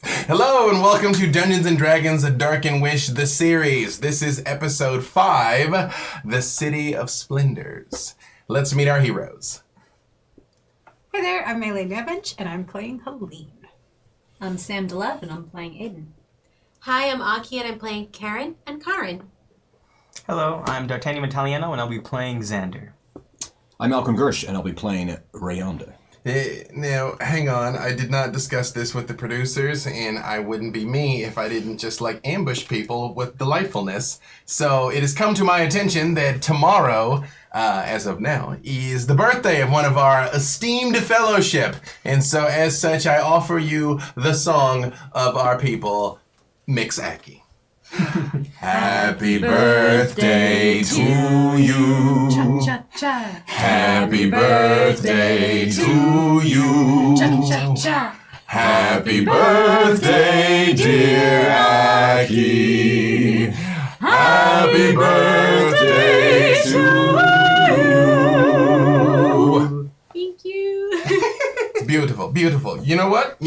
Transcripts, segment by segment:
Hello and welcome to Dungeons & Dragons A Darkened Wish, the series. This is episode 5, The City of Splendors. Let's meet our heroes. Hey there, I'm Mayleigh and I'm playing Helene. I'm Sam Leve and I'm playing Aiden. Hi, I'm Aki and I'm playing Kerrin and Karrin. Hello, I'm D'Artagnan Mattaliano and I'll be playing Xander. I'm Alcuin Gersh and I'll be playing Rayonde. Now, hang on. I did not discuss this with the producers, and I wouldn't be me if I didn't just, ambush people with delightfulness. So it has come to my attention that tomorrow, as of now, is the birthday of one of our esteemed fellowship. And so, as such, I offer you the song of our people, Mixaki. Happy birthday to you. Cha-cha-cha. Happy birthday to you. Cha-cha-cha. Happy birthday, dear Aki. Happy birthday to you. Thank you. Beautiful, beautiful. You know what?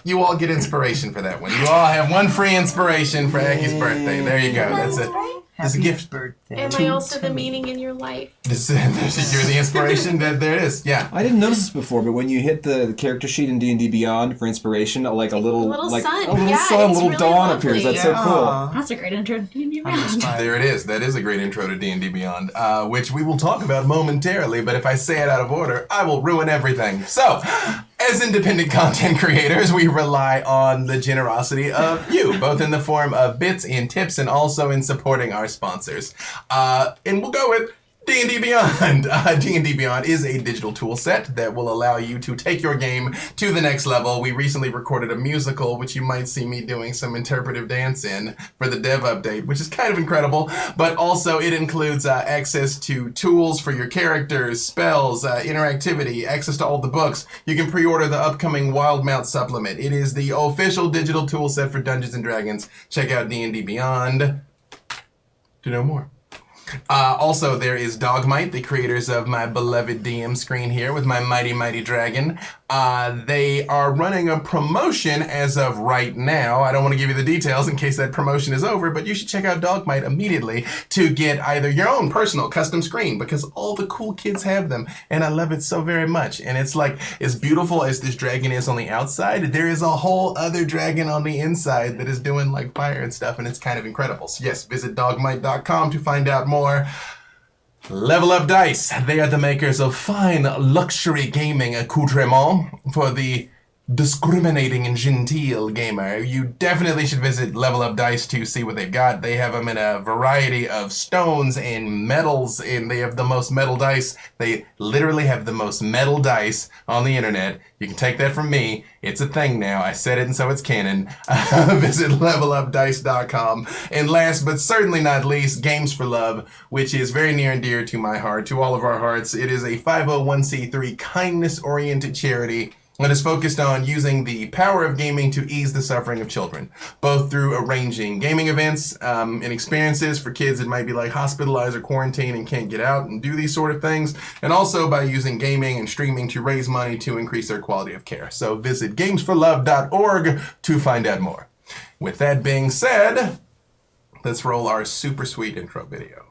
You all get inspiration for that one. You all have one free inspiration for Aki's birthday. There you go. That's it. It's a gift. Birthday. Am I also the meaning in your life? You're the inspiration. There it is. Yeah. I didn't notice this before, but when you hit the character sheet in D&D Beyond for inspiration, like a little sun. a little Yeah, sun, a it's little really dawn lovely. appears. That's so cool. That's a great intro to D&D I'm Beyond. inspired. There it is. That is a great intro to D&D Beyond, which we will talk about momentarily, but if I say it out of order, I will ruin everything. So, as independent content creators, we rely on the generosity of you, both in the form of bits and tips and also in supporting our sponsors. And we'll go with D&D Beyond. D&D Beyond is a digital tool set that will allow you to take your game to the next level. We recently recorded a musical, which you might see me doing some interpretive dance in for the dev update, which is kind of incredible, but also it includes access to tools for your characters, spells, interactivity, access to all the books. You can pre-order the upcoming Wildmount supplement. It is the official digital tool set for Dungeons & Dragons. Check out D&D Beyond to know more. Also, there is Dogmite, the creators of my beloved DM screen here with my mighty, mighty dragon. They are running a promotion as of right now. I don't want to give you the details in case that promotion is over, but you should check out Dogmite immediately to get either your own personal custom screen, because all the cool kids have them, and I love it so very much. And it's like, as beautiful as this dragon is on the outside, there is a whole other dragon on the inside that is doing fire and stuff, and it's kind of incredible. So yes, visit dogmite.com to find out more. Level Up Dice. They are the makers of fine luxury gaming accoutrement for the discriminating and genteel gamer. You definitely should visit Level Up Dice to see what they've got. They have them in a variety of stones and metals, and they have the most metal dice. They literally have the most metal dice on the internet. You can take that from me. It's a thing now. I said it, and so it's canon. Visit levelupdice.com. And last but certainly not least, Games for Love, which is very near and dear to my heart, to all of our hearts. It is a 501c3 kindness-oriented charity that is focused on using the power of gaming to ease the suffering of children, both through arranging gaming events and experiences for kids that might be hospitalized or quarantined and can't get out and do these sort of things, and also by using gaming and streaming to raise money to increase their quality of care. So visit gamesforlove.org to find out more. With that being said, let's roll our super sweet intro video.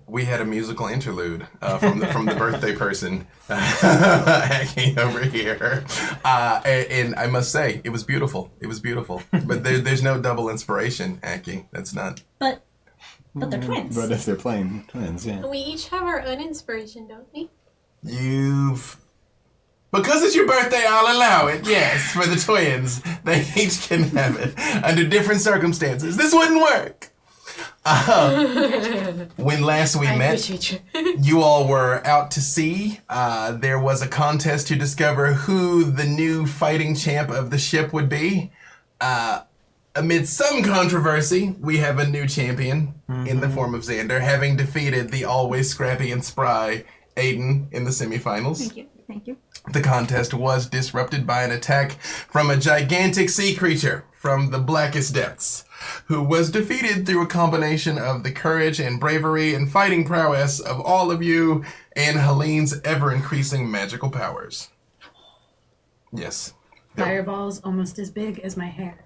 We had a musical interlude from the birthday person hanging over here, and I must say it was beautiful. It was beautiful, but there's no double inspiration, Aki. That's not. But they're twins. But if they're playing twins, yeah. We each have our own inspiration, don't we? Because it's your birthday, I'll allow it. Yes, for the twins, they each can have it under different circumstances. This wouldn't work. When last we I met, appreciate you. you all were out to sea. There was a contest to discover who the new fighting champ of the ship would be. Amid some controversy, we have a new champion in the form of Xander, having defeated the always scrappy and spry Aiden in the semifinals. Thank you. Thank you. The contest was disrupted by an attack from a gigantic sea creature from the blackest depths, who was defeated through a combination of the courage and bravery and fighting prowess of all of you and Helene's ever-increasing magical powers. Yes. Fireballs almost as big as my hair.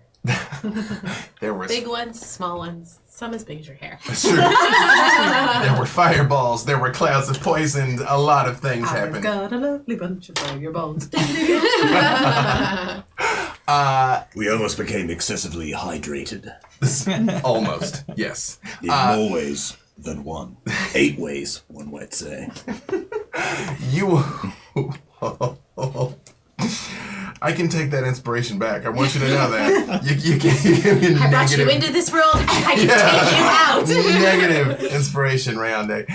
There were Big ones, small ones, some as big as your hair. That's true. There were fireballs, there were clouds of poison, a lot of things I've happened. got a lovely bunch of fireballs. We almost became excessively hydrated. Almost, yes. In more ways than one. 8 ways, one might say. You... I can take that inspiration back. I want you to know that. You can I brought you into this world, I can take you out. Negative inspiration, Rayonde.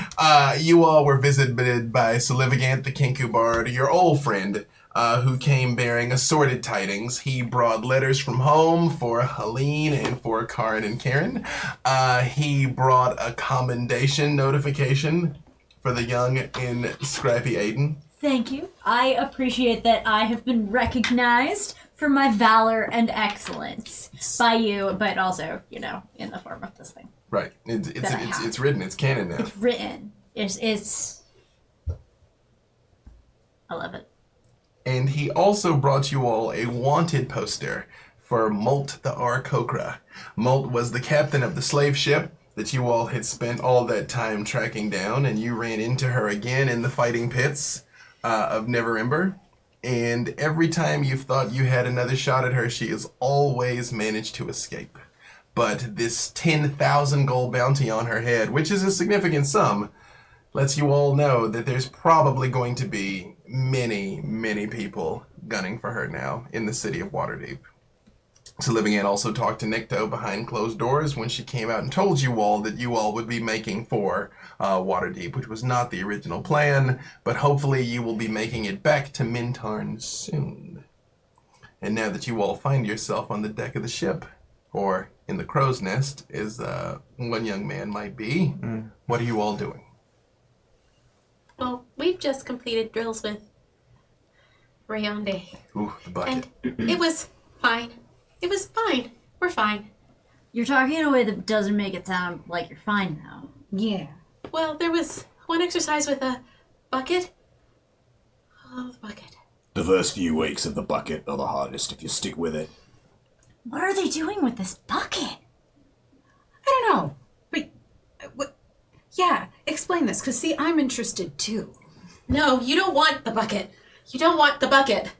You all were visited by Solivigant, the Kinku Bard, your old friend, who came bearing assorted tidings. He brought letters from home for Helene and for Karrin and Kerrin. He brought a commendation notification for the young and scrappy Aiden. Thank you. I appreciate that I have been recognized for my valor and excellence by you, but also, in the form of this thing. Right. It's written. It's canon now. It's written. It's. I love it. And he also brought you all a wanted poster for Molt the Arkokra. Molt was the captain of the slave ship that you all had spent all that time tracking down, and you ran into her again in the fighting pits of Neverember. And every time you've thought you had another shot at her, she has always managed to escape. But this 10,000 gold bounty on her head, which is a significant sum, lets you all know that there's probably going to be many, many people gunning for her now in the city of Waterdeep. So Living also talked to Nikto behind closed doors when she came out and told you all that you all would be making for Waterdeep, which was not the original plan, but hopefully you will be making it back to Mintarn soon. And now that you all find yourself on the deck of the ship, or in the crow's nest, as one young man might be, what are you all doing? Well, we've just completed drills with Rayonde. Ooh, the bucket. And it was fine. It was fine. We're fine. You're talking in a way that doesn't make it sound like you're fine now. Yeah. Well, there was one exercise with a bucket. Oh, the bucket. The first few weeks of the bucket are the hardest if you stick with it. What are they doing with this bucket? I don't know. But, what? Yeah, explain this, because see, I'm interested too. No, you don't want the bucket. You don't want the bucket.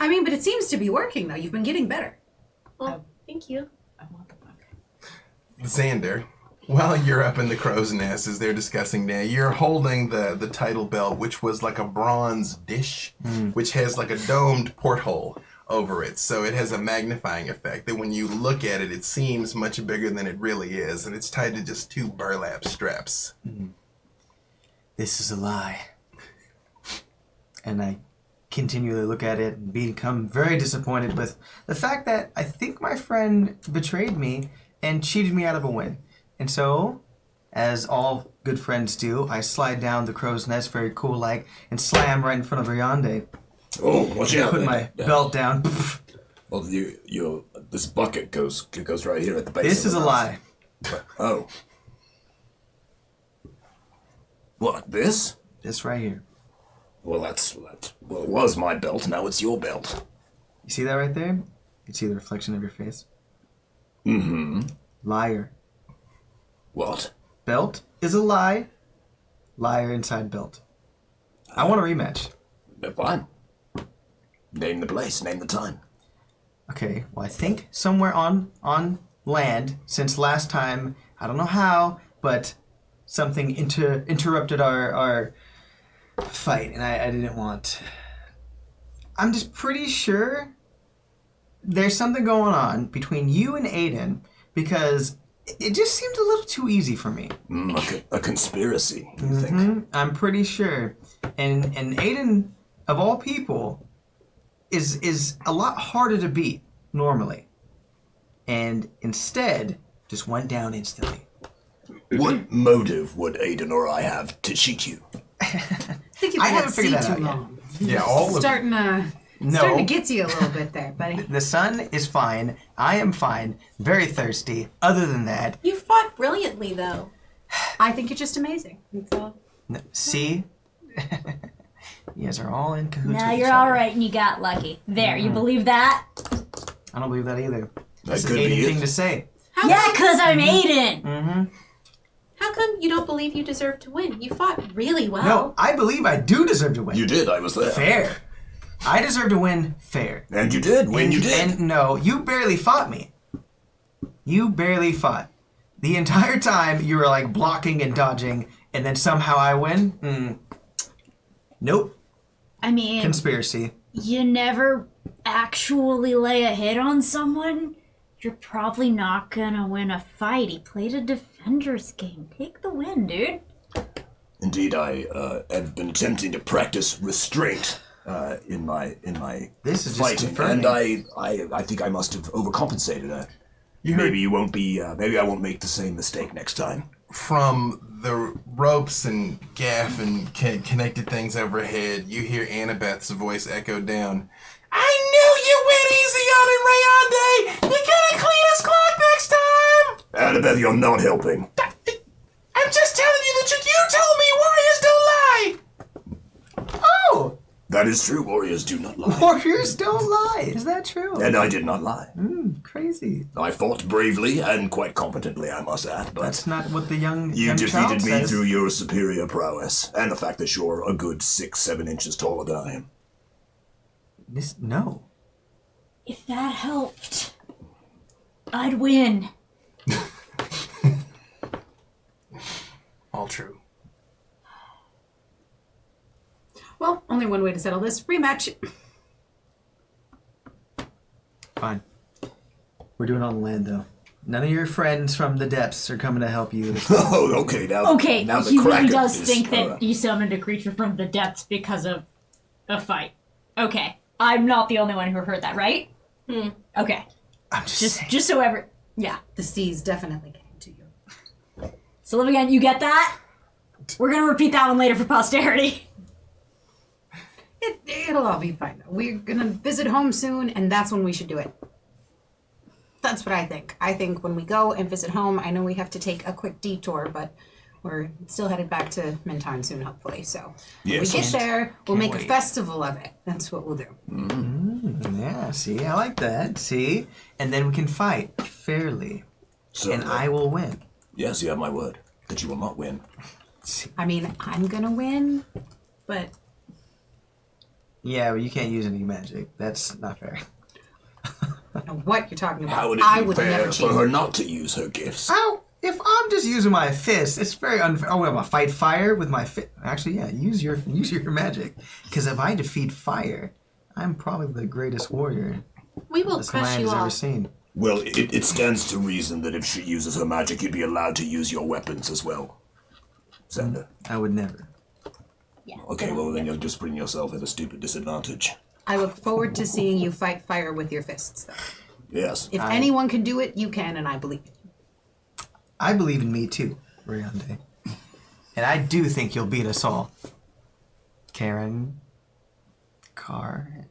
I mean, but it seems to be working, though. You've been getting better. Well, thank you. I want the bucket. Xander, while you're up in the crow's nest as they're discussing now, you're holding the title belt, which was like a bronze dish, which has like a domed porthole over it. So it has a magnifying effect that when you look at it, it seems much bigger than it really is. And it's tied to just 2 burlap straps. This is a lie. And I continually look at it and become very disappointed with the fact that I think my friend betrayed me and cheated me out of a win. And so, as all good friends do, I slide down the crow's nest very cool-like and slam right in front of Rayonde. Oh, watch out. Put my belt down. Well, this bucket goes right here at the base. This of is the a mouse. lie. Oh. What, this? This right here. Well, well, it was my belt, now it's your belt. You see that right there? You can see the reflection of your face. Mm-hmm. Liar. What? Belt is a lie. Liar inside belt. I want a rematch. Fine. Name the place, name the time. Okay, well, I think somewhere on land, since last time, I don't know how, but something interrupted our fight, and I didn't want... I'm just pretty sure there's something going on between you and Aiden, because It just seemed a little too easy for me. A conspiracy, you think? I'm pretty sure. And Aiden, of all people, is a lot harder to beat normally. And instead, just went down instantly. What motive would Aiden or I have to cheat you? I think you've I been haven't at sea figured that too out yet. long. Yeah, all of Starting to get to you a little bit there, buddy. The sun is fine. I am fine. Very thirsty. Other than that, You fought brilliantly, though. I think you're just amazing. That's all. see? You guys are all in cahoots Now with you're each all other. right and you got lucky. There, you believe that? I don't believe that either. That's an could be Aiden it. thing to say. How Yeah, come, because I'm Aiden. Mm-hmm. how come you don't believe you deserve to win? You fought really well. No, I believe I do deserve to win. You did, I was there. Fair. I deserve to win fair. And you did, when you did. And no, you barely fought me. You barely fought. The entire time you were like blocking and dodging, and then somehow I win? Nope. I mean, Conspiracy. you never actually lay a hit on someone. You're probably not gonna win a fight. He played a defender's game. Take the win, dude. Indeed, I have been attempting to practice restraint in my This is just fighting, confirming. and I think I must have overcompensated. Maybe you won't be. Maybe I won't make the same mistake next time. From the ropes and gaff and connected things overhead, you hear Annabeth's voice echo down. I knew you went easy on him, Rayonde! You gotta clean his clock next time! Annabeth, you're not helping. I'm just telling you the truth. You told me warriors don't lie! Oh! That is true. Warriors do not lie. Warriors don't lie. Is that true? And I did not lie. Crazy. I fought bravely and quite competently, I must add, but That's not what the young you young child defeated me says. through your superior prowess, and the fact that you're a good 6-7 inches taller than I am. No. If that helped, I'd win. All true. Well, only one way to settle this. Rematch. Fine. We're doing it on land, though. None of your friends from the depths are coming to help you. Oh, okay, now. Okay, now the he really Kraken does is, think that you summoned a creature from the depths because of a fight. Okay, I'm not the only one who heard that, right? Okay, I'm just saying. just so ever, yeah. The sea's definitely getting to you. So Leve again, you get that? We're gonna repeat that one later for posterity. It'll all be fine. We're gonna visit home soon, and that's when we should do it. That's what I think. I think when we go and visit home, I know we have to take a quick detour, but we're still headed back to Minton soon, hopefully. So when Yes. we get there, we'll make wait. a festival of it. That's what we'll do. Yeah, see, I like that. See? And then we can fight fairly. So, And I will win. Yes, you have my word that you will not win. I mean, I'm gonna win, but Yeah, but you can't use any magic. That's not fair. I don't know what you're talking about. How would I it be would fair never for cheat. her not to use her gifts? Oh, if I'm just using my fist, it's very unfair. Oh, I'm gonna fight fire with my fist. Actually, yeah, use your magic. Because if I defeat fire, I'm probably the greatest warrior We will this crush land you has ever off. seen. Well, it stands to reason that if she uses her magic, you'd be allowed to use your weapons as well. Xander. I would never. Yeah. Okay, well then you're just putting yourself at a stupid disadvantage. I look forward to seeing you fight fire with your fists, though. Yes. If anyone can do it, you can, and I believe it. I believe in me too, Rayonde. And I do think you'll beat us all. Karrin. Karrin.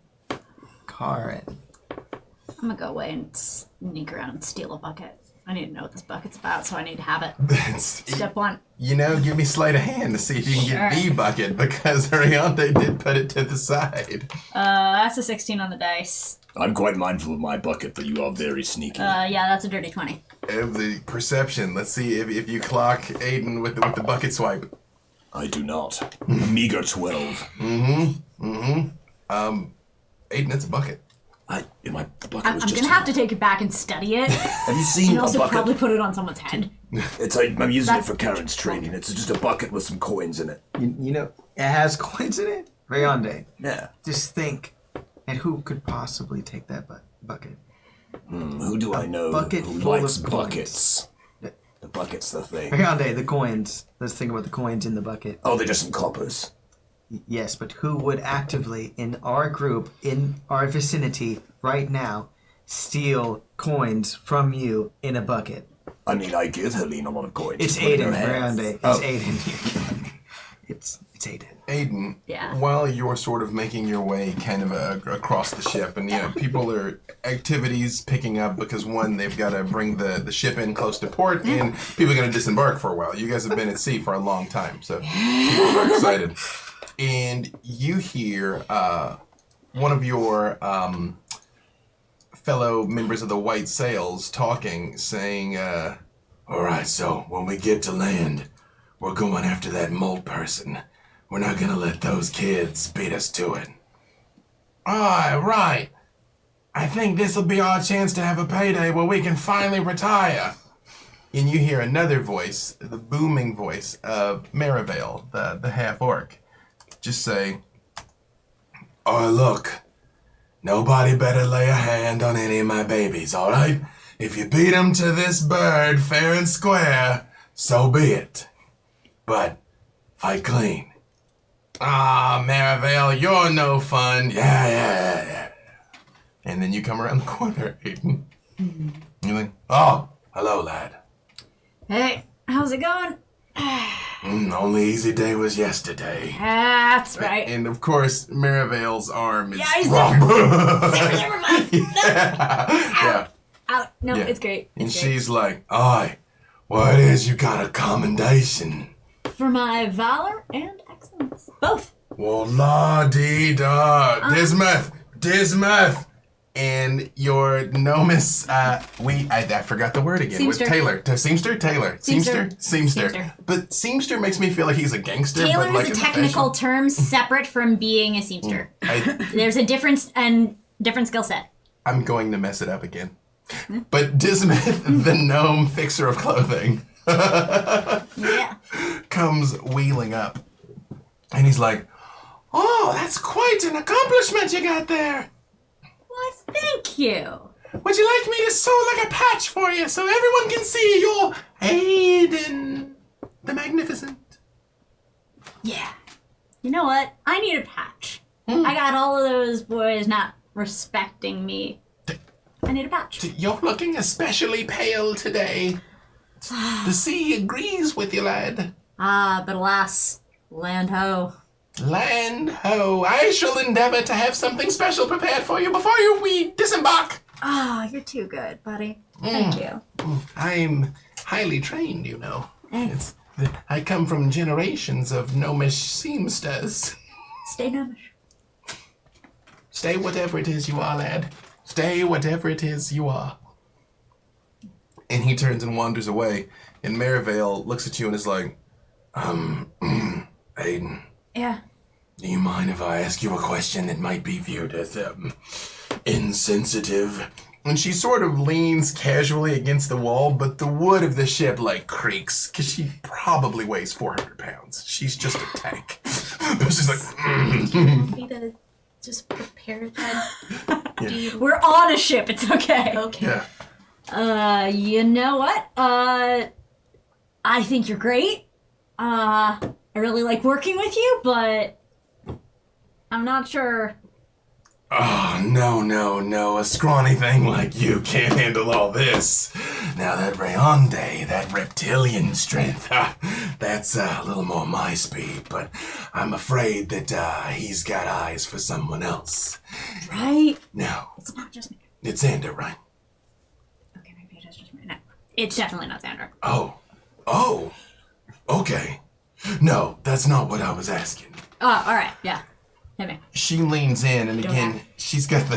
I'm gonna go away and sneak around and steal a bucket. I need to know what this bucket's about, so I need to have it. Step one. You know, give me sleight of hand to see if you can get Sure. the bucket, because Rayonde did put it to the side. That's a 16 on the dice. I'm quite mindful of my bucket, but you are very sneaky. Yeah, that's a dirty 20. Of the perception, let's see if you clock Aiden with the bucket swipe. I do not. A meager 12. Aiden, it's a bucket. My bucket I'm was just. gonna have to take it back and study it. Have you seen And a also bucket? probably put it on someone's head. I'm using That's- it for Karrin's training. It's just a bucket with some coins in it. You know, it has coins in it. Rayonde, Yeah. just think, and who could possibly take that bucket? Who do I know bucket who full of likes coins. buckets? The bucket's the thing. Rayonde, the coins. Let's think about the coins in the bucket. Oh, they're just some coppers. Yes, but who would actively, in our group, in our vicinity, right now, steal coins from you in a bucket? I mean, I give Helene a lot of coins. It's to put in Aiden, her hands. Rayonde. It's Oh. Aiden. It's Aiden. Aiden, Yeah. while you're sort of making your way kind of across the ship, and people are activities picking up because one, they've got to bring the ship in close to port, and people are going to disembark for a while. You guys have been at sea for a long time, so people are excited. And you hear one of your fellow members of the White Sails talking, saying, all right, so when we get to land, we're going after that mole person. We're not gonna let those kids beat us to it. Right. I think this'll be our chance to have a payday where we can finally retire. And you hear another voice, the booming voice of Merivale, the half-orc, just say, oh, look, nobody better lay a hand on any of my babies, all right? If you beat them to this bird fair and square, so be it. But fight clean. Merivale, you're no fun. Yeah. And then you come around the corner, Aiden. You're like, oh, hello, lad. Hey, how's it going? Only easy day was yesterday. That's right. And of course, Merivale's arm is... Yeah, he's Yeah. Out. No, Yeah. it's great. And It's great. she's like, aye, what is you got a commendation? For my valor and excellence. Both. Well, la-dee-da, Dismuth. And your gnomus, I forgot the word again. Seamster. Was Taylor. Seamster? Taylor. Seamster. Seamster. But Seamster makes me feel like he's a gangster. Tailor but like is a in technical term separate from being a seamster. There's a difference and different skill set. I'm going to mess it up again. But Dismuth, the gnome fixer of clothing, Yeah. comes wheeling up. And he's like, oh, that's quite an accomplishment you got there. Well, thank you. Would you like me to sew like a patch for you so everyone can see your Aiden the Magnificent? Yeah. You know what? I need a patch. I got all of those boys not respecting me. I need a patch. You're looking especially pale today. The sea agrees with you, lad. But alas, land ho. Land ho, I shall endeavor to have something special prepared for you before we disembark. Oh, you're too good, buddy. Thank you. I'm highly trained, you know. I come from generations of gnomish seamsters. Stay gnomish. Stay whatever it is you are, lad. Stay whatever it is you are. And he turns and wanders away, and Merivale looks at you and is like, Aiden, Yeah. do you mind if I ask you a question that might be viewed as, insensitive? And she sort of leans casually against the wall, but the wood of the ship, like, creaks, because she probably weighs 400 pounds. She's just a tank. She's like, Need to just prepare that. Yeah. Do you? We're on a ship. It's okay. Okay. yeah. You know what? I think you're great. I really like working with you, but I'm not sure. Oh, no. A scrawny thing like you can't handle all this. Now that Rayonde, that reptilian strength, that's a little more my speed, but I'm afraid that he's got eyes for someone else. Right? No, It's not just me. it's Xander, right? Okay, maybe it is just me. No, it's definitely not Xander. Oh, okay. No, that's not what I was asking. Oh, all right. Yeah. Hit me. She leans in, and Don't again, ask. she's got the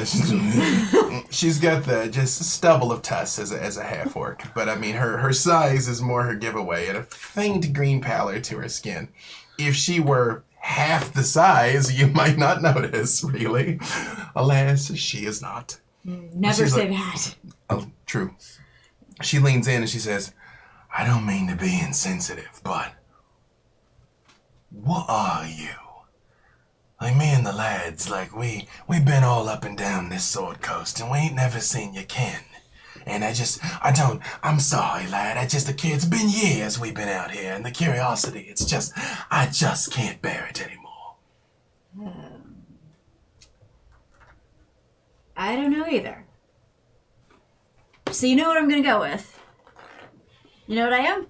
just stubble of tusks as a half orc. But I mean, her size is more her giveaway, and a faint green pallor to her skin. If she were half the size, you might not notice, really. Alas, she is not. Never She's say like- that. Oh, true. She leans in and she says, I don't mean to be insensitive, but what are you? Like me and the lads, like we been all up and down this sword coast and we ain't never seen your kin. And I'm sorry, lad. It's been years we've been out here, and the curiosity, I just can't bear it anymore. I don't know either. So you know what I'm gonna go with? You know what I am?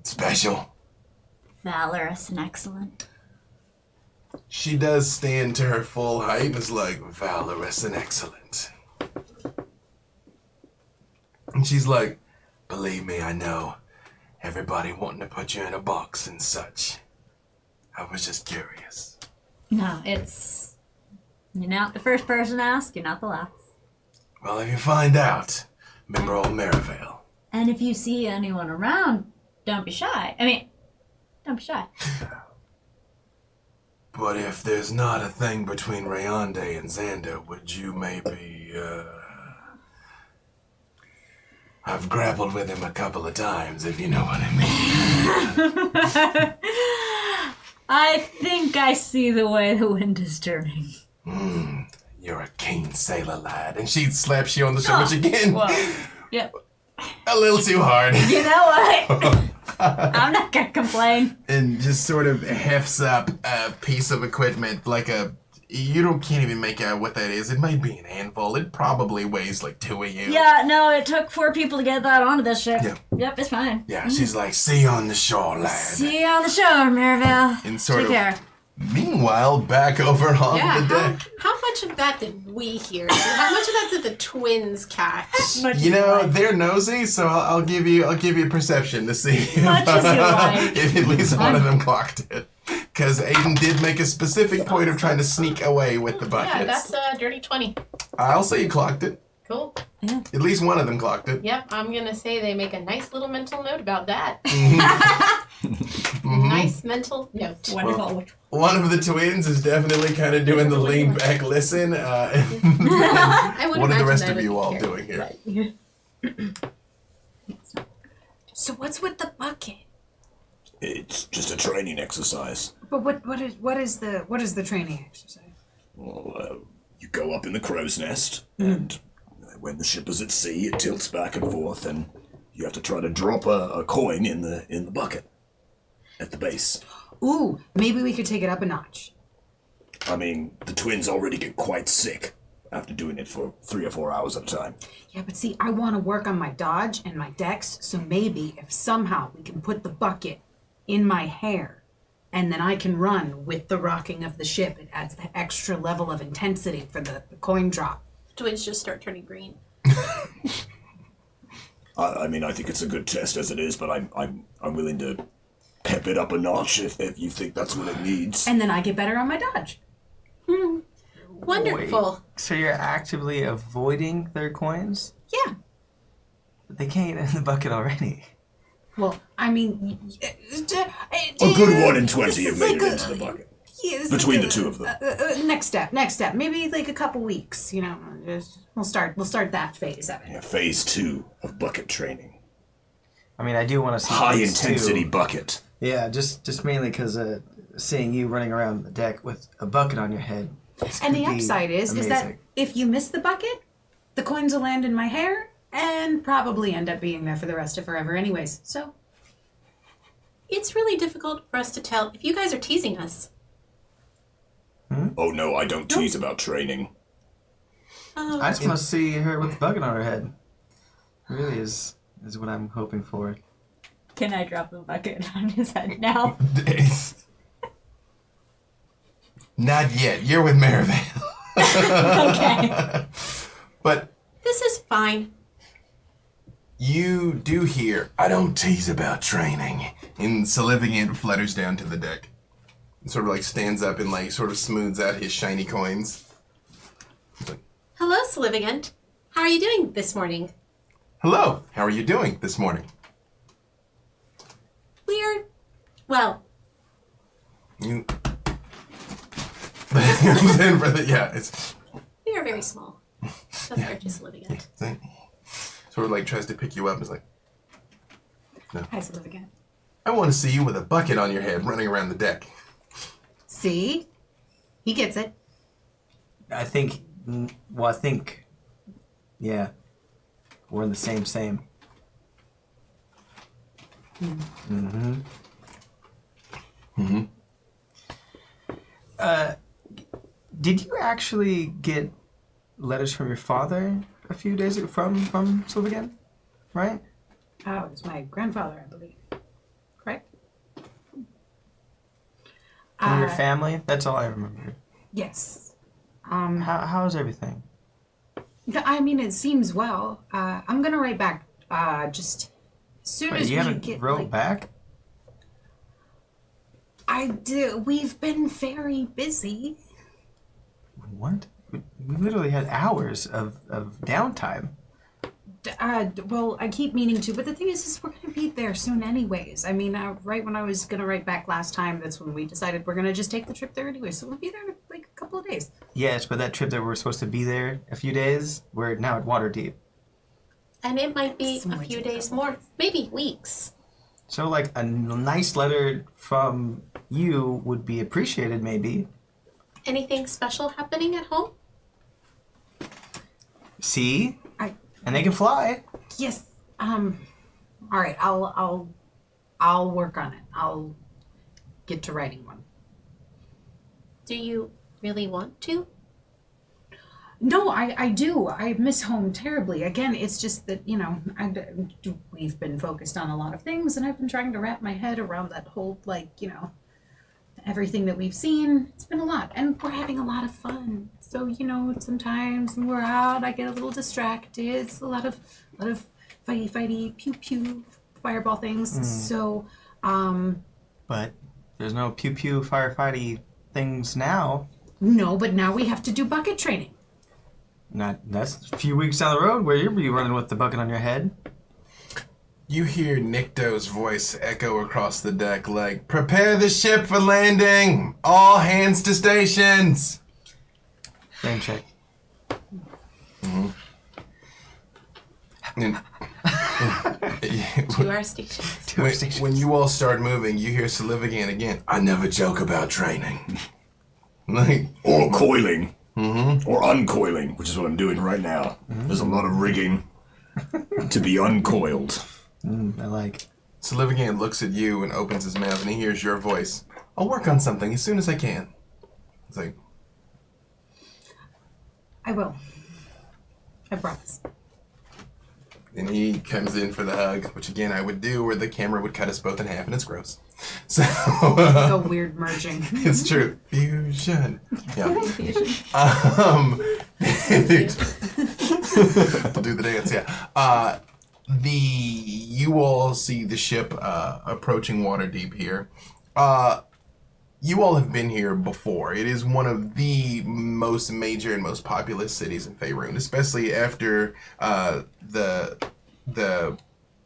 Special. Valorous and excellent. She does stand to her full height and is like, valorous and excellent. And she's like, believe me, I know. Everybody wanting to put you in a box and such. I was just curious. No, you're not the first person to ask, you're not the last. Well, if you find out, remember old Merivale. And if you see anyone around, don't be shy. Don't be shy. But if there's not a thing between Rayonde and Xander, would you maybe, I've grappled with him a couple of times, if you know what I mean. I think I see the way the wind is turning. You're a keen sailor, lad. And she slaps you on the shoulder again. Whoa. Yep. A little too hard. You know what? I'm not gonna complain. And just sort of hefts up a piece of equipment, can't even make out what that is. It might be an anvil. It probably weighs like 2 of you. Yeah, no, it took 4 people to get that onto this ship. Yeah. Yep, it's fine. Yeah, she's like, see you on the shore, lad. See you on the shore, Merivale. And sort Take of care. Meanwhile, back over on the deck. How much of that did we hear? How much of that did the twins catch? You know, they're nosy, so I'll give you perception to see Much as you like. if at least one of them clocked it. Because Aiden did make a specific point of trying to sneak away with the buckets. Yeah, that's a dirty 20. I'll say you clocked it. Cool. At least one of them clocked it. Yep, I'm going to say they make a nice little mental note about that. Mhm. Nice mental note. Wonderful. One of the twins is definitely kind of doing the lean back listen. I would What are the imagine rest that of would you be all Kerrin. doing here? So what's with the bucket? It's just a training exercise. But what is the training exercise? Well, you go up in the crow's nest, and when the ship is at sea, it tilts back and forth, and you have to try to drop a coin in the bucket at the base. Ooh, maybe we could take it up a notch. I mean, the twins already get quite sick after doing it for 3 or 4 hours at a time. Yeah, but see, I want to work on my dodge and my dex, so maybe if somehow we can put the bucket in my hair, and then I can run with the rocking of the ship, it adds the extra level of intensity for the coin drop. Twins just start turning green. I mean, I think it's a good test as it is, but I'm willing to pep it up a notch if you think that's what it needs. And then I get better on my dodge. Wonderful. Wait, so you're actively avoiding their coins? Yeah. But they can't get in the bucket already. Well, I mean... A good 1 in 20 have made it into the bucket. Yeah, Between the two of them. Next step. Maybe like a couple weeks, we'll start that phase of it. Yeah, phase 2 of bucket training. I mean, I do want to see High phase intensity 2. bucket. Yeah, just mainly because seeing you running around the deck with a bucket on your head. And the upside is that amazing. if you miss the bucket, the coins will land in my hair and probably end up being there for the rest of forever anyways. So It's really difficult for us to tell if you guys are teasing us. Oh no, I don't tease about training. Oh, I just want to see her with the bucket on her head. Really is what I'm hoping for. Can I drop the bucket on his head now? Not yet. You're with Merivale. Okay. But this is fine. you do hear, I don't tease about training. And Slivigan flutters down to the deck. And sort of stands up and sort of smooths out his shiny coins. Hello, Slivigant. How are you doing this morning? Hello, how are you doing this morning? Well, You... it's... we are very small. Compared to Slivigant. Sort of tries to pick you up. It's I live again. I want to see you with a bucket on your head running around the deck. See? He gets it. I think, yeah. we're in the same. Mm-hmm. Mm-hmm. Did you actually get letters from your father a few days ago from Sylvagan? Right? Oh, it was my grandfather, I believe. Correct? From your family? That's all I remember. Yes. How's everything? I mean, it seems well. I'm gonna write back. Just as soon Wait, as you we haven't get. wrote Like, back? I do. We've been very busy. What? We literally had hours of downtime. Well, I keep meaning to, but the thing is we're gonna be there soon, anyways. I mean, right when I was gonna write back last time, that's when we decided we're gonna just take the trip there anyway. So we'll be there in like a couple of days. Yes, but that trip that we were supposed to be there a few days, we're now at Waterdeep. And it might be So a much few of days that. more, maybe weeks. So, like, a nice letter from you would be appreciated, maybe. Anything special happening at home? See? I And they can fly. yes. All right. I'll work on it. I'll get to writing one. Do you really want to? No, I do. I miss home terribly. Again, it's just that, we've been focused on a lot of things, and I've been trying to wrap my head around that whole, everything that we've seen. It's been a lot, and we're having a lot of fun. So, sometimes when we're out, I get a little distracted. It's a lot of fighty, pew, fireball things. So, But there's no pew firefighty things now. no, but now we have to do bucket training. That's a few weeks down the road where you'll be running with the bucket on your head. You hear Nikto's voice echo across the deck like, "Prepare the ship for landing! All hands to stations!" Brain check. Mm-hmm. To our station. When you all start moving, you hear Slivigan again. "I never joke about training." Like, Or coiling. Or uncoiling, which is what I'm doing right now. There's a lot of rigging to be uncoiled. I like. Slivigan looks at you and opens his mouth, and he hears your voice. "I'll work on something as soon as I can." It's like, I will. I promise. and he comes in for the hug, which again I would do, or the camera would cut us both in half, and it's gross. So Like a weird merging. it's true. Fusion. Yeah. I'll do the dance. Yeah. You all see the ship approaching Waterdeep here. You all have been here before. It is one of the most major and most populous cities in Faerun, especially after the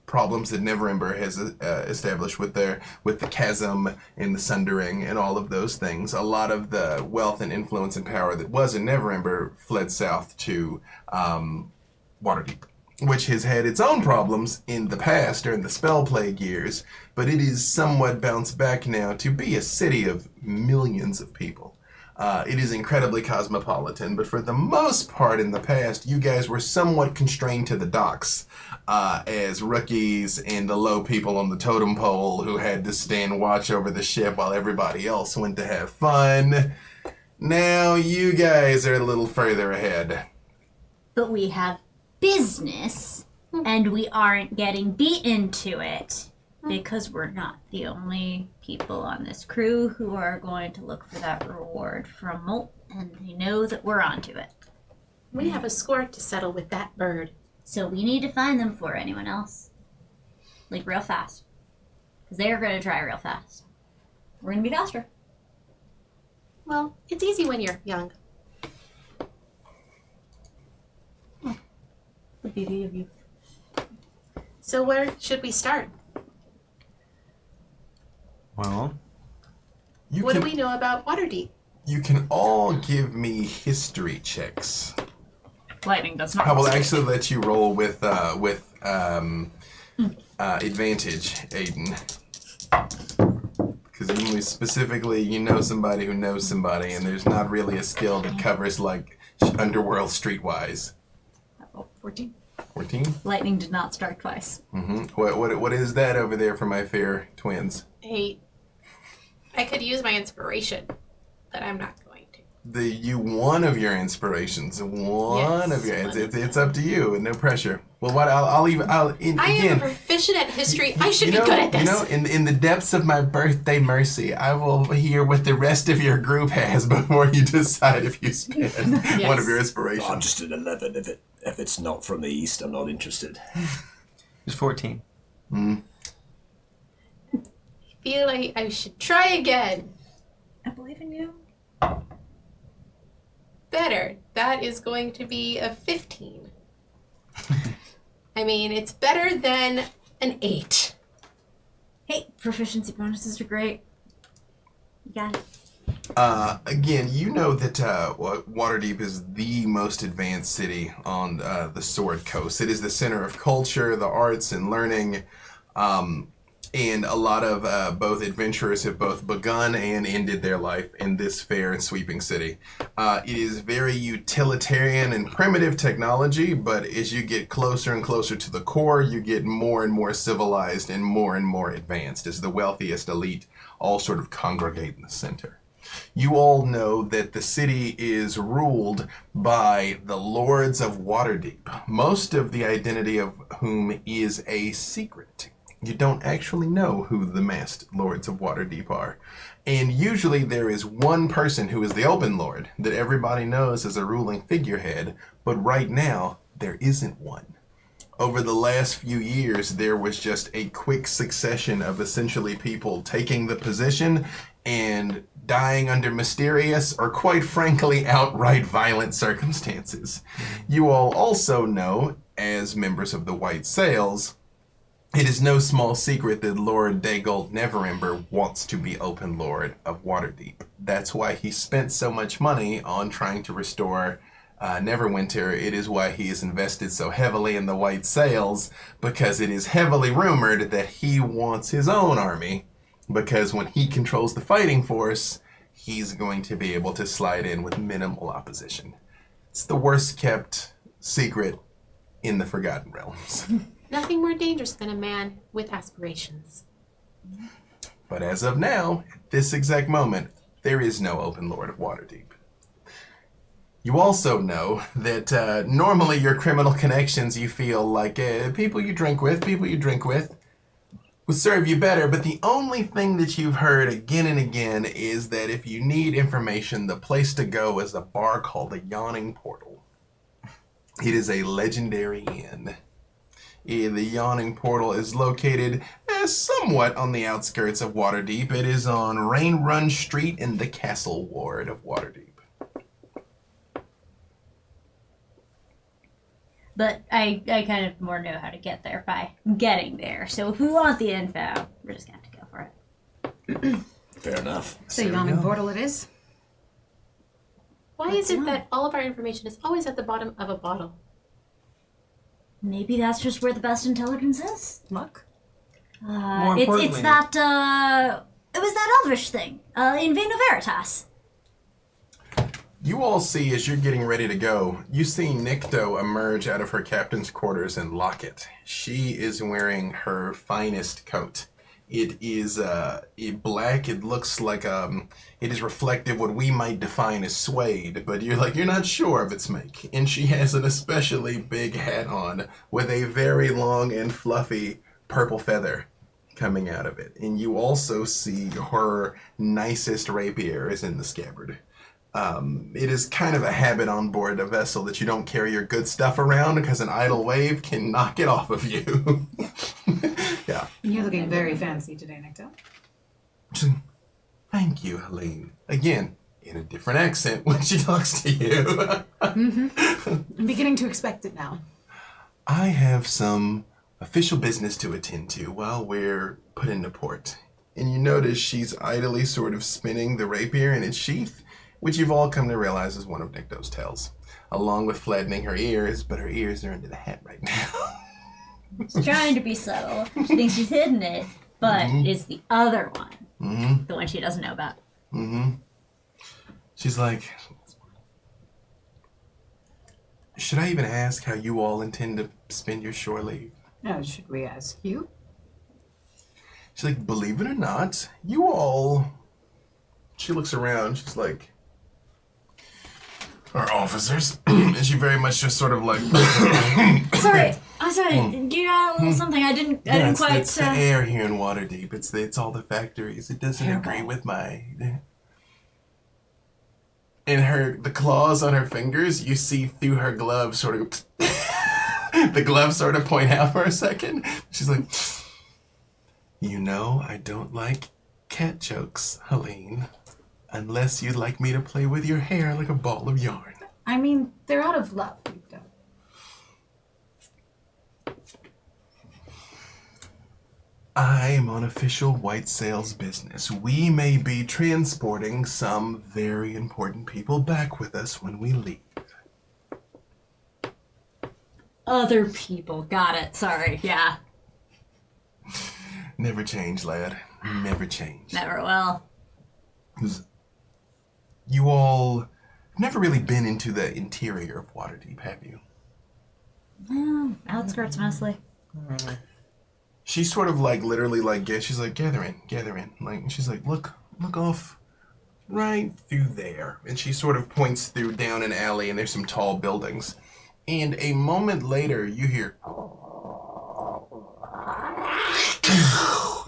problems that Neverember has established with the chasm and the sundering and all of those things. A lot of the wealth and influence and power that was in Neverember fled south to Waterdeep, which has had its own problems in the past during the Spell Plague years, but it is somewhat bounced back now to be a city of millions of people. It is incredibly cosmopolitan, but for the most part in the past, you guys were somewhat constrained to the docks as rookies and the low people on the totem pole who had to stand watch over the ship while everybody else went to have fun. Now you guys are a little further ahead. But we have business, and we aren't getting beaten to it because we're not the only people on this crew who are going to look for that reward from Molt, and they know that we're onto it. We have a score to settle with that bird. So we need to find them before anyone else. Like, real fast. Because they are going to try real fast. We're going to be faster. Well, it's easy when you're young. The beauty of youth. So where should we start? Well, What do we know about Waterdeep? You can all give me history checks. Lightning does not. I will actually let you roll with advantage, Aiden. Because specifically, you know somebody who knows somebody, and there's not really a skill that covers like underworld streetwise. Oh, 14. 14? Lightning did not strike twice. What is that over there for my fair twins? 8. I could use my inspiration, but I'm not going to. One of your inspirations. One Yes, of your. one of It's up to you, and no pressure. Well, what I again. am proficient at history. I should be good at this. In the depths of my birthday mercy, I will hear what the rest of your group has before you decide if you spend one of your inspirations. I'm just at 11. If it's not from the east, I'm not interested. It's 14. I feel like I should try again. I believe in you. Better. That is going to be a 15. I mean, it's better than an 8. Hey, proficiency bonuses are great. You got it. Again, you know that Waterdeep is the most advanced city on the Sword Coast. It is the center of culture, the arts, and learning. And a lot of both adventurers have both begun and ended their life in this fair and sweeping city. It is very utilitarian and primitive technology, but as you get closer and closer to the core, you get more and more civilized and more advanced as the wealthiest elite all sort of congregate in the center. You all know that the city is ruled by the Lords of Waterdeep, most of the identity of whom is a secret. You don't actually know who the masked Lords of Waterdeep are. And usually there is one person who is the Open Lord that everybody knows as a ruling figurehead, but right now there isn't one. Over the last few years, there was just a quick succession of essentially people taking the position and dying under mysterious or quite frankly outright violent circumstances. You all also know, as members of the White Sails, it is no small secret that Lord Dagult Neverember wants to be Open Lord of Waterdeep. That's why he spent so much money on trying to restore Neverwinter. It is why he is invested so heavily in the White Sails, because it is heavily rumored that he wants his own army, because when he controls the fighting force, he's going to be able to slide in with minimal opposition. It's the worst kept secret in the Forgotten Realms. Nothing more dangerous than a man with aspirations. But as of now, at this exact moment, there is no Open Lord of Waterdeep. You also know that normally your criminal connections, you feel like people you drink with would serve you better, but the only thing that you've heard again and again is that if you need information, the place to go is a bar called the Yawning Portal. It is a legendary inn. The Yawning Portal is located somewhat on the outskirts of Waterdeep. It is on Rain Run Street in the Castle Ward of Waterdeep. But I kind of more know how to get there by getting there. So if we want the info, we're just going to have to go for it. Fair enough. So Yawning Portal it is. Why is it that all of our information is always at the bottom of a bottle? Maybe that's just where the best intelligence is. Luck. More It's importantly- that, it was that elvish thing, in Vino Veritas. You all see, as you're getting ready to go, you see Nikto emerge out of her captain's quarters and lock it. She is wearing her finest coat. It is black. It looks like it is reflective, what we might define as suede, but you're not sure of its make. And she has an especially big hat on with a very long and fluffy purple feather coming out of it. And you also see her nicest rapier is in the scabbard. It is kind of a habit on board a vessel that you don't carry your good stuff around because an idle wave can knock it off of you. Yeah. You're looking very fancy today, Nikto. Thank you, Helene. Again, in a different accent when she talks to you. I'm beginning to expect it now. I have some official business to attend to while we're put into port. And you notice she's idly sort of spinning the rapier in its sheath, which you've all come to realize is one of Nikto's tails, along with flattening her ears, but her ears are under the hat right now. She's trying to be subtle. She thinks she's hidden it, but it's the other one. The one she doesn't know about. She's like, should I even ask how you all intend to spend your shore leave? Oh, should we ask you? She's like, believe it or not, you all... She looks around, she's like, our officers, and she very much just sort of like... Sorry, I'm sorry. You got a little something. I didn't quite. It's the air here in Waterdeep. It's all the factories. It doesn't agree with my... And the claws on her fingers, you see through her gloves sort of... the gloves sort of point out for a second. She's like, you know, I don't like cat jokes, Helene. Unless you'd like me to play with your hair like a ball of yarn. I mean, they're out of love. I am on official White Sails business. We may be transporting some very important people back with us when we leave. Other people. Got it. Sorry. Yeah. Never change, lad. Never change. Never will. 'Cause you all have never really been into the interior of Waterdeep, have you? Outskirts mostly. She's sort of like literally like she's like gather in. Like she's like look off right through there, and she sort of points through down an alley, and there's some tall buildings. And a moment later, you hear,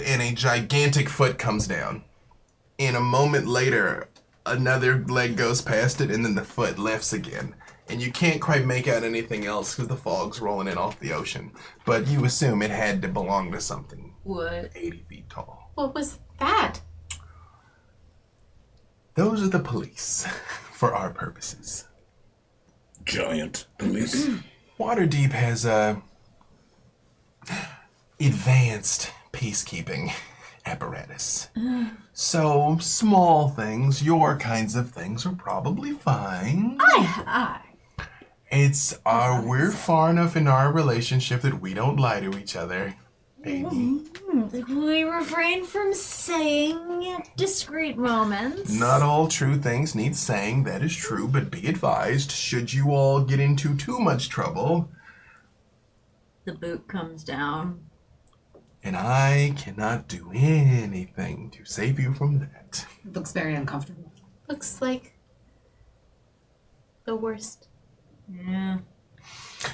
and a gigantic foot comes down. And a moment later, another leg goes past it, and then the foot lifts again. And you can't quite make out anything else because the fog's rolling in off the ocean. But you assume it had to belong to something What? 80 feet tall. What was that? Those are the police, for our purposes. Giant police. Waterdeep has advanced peacekeeping apparatus. So small things, your kinds of things, are probably fine. Aye. We're far enough in our relationship that we don't lie to each other. Aiden. We refrain from saying at discreet moments. Not all true things need saying, that is true, but be advised, should you all get into too much trouble, The boot comes down. and I cannot do anything to save you from that. It looks very uncomfortable. Looks like the worst. Yeah.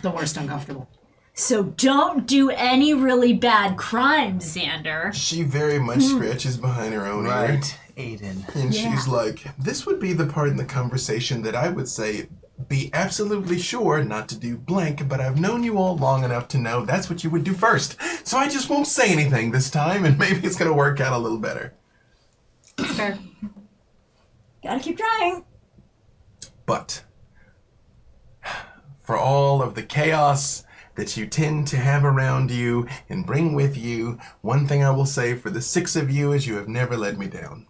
The worst uncomfortable. So don't do any really bad crimes, Xander. She very much scratches behind her own ear. Right, Aiden. And Yeah. she's like, this would be the part in the conversation that I would say, be absolutely sure not to do blank, but I've known you all long enough to know that's what you would do first. So I just won't say anything this time, and maybe it's going to work out a little better. It's fair. Gotta keep trying. But for all of the chaos that you tend to have around you and bring with you, one thing I will say for the 6 of you is you have never let me down.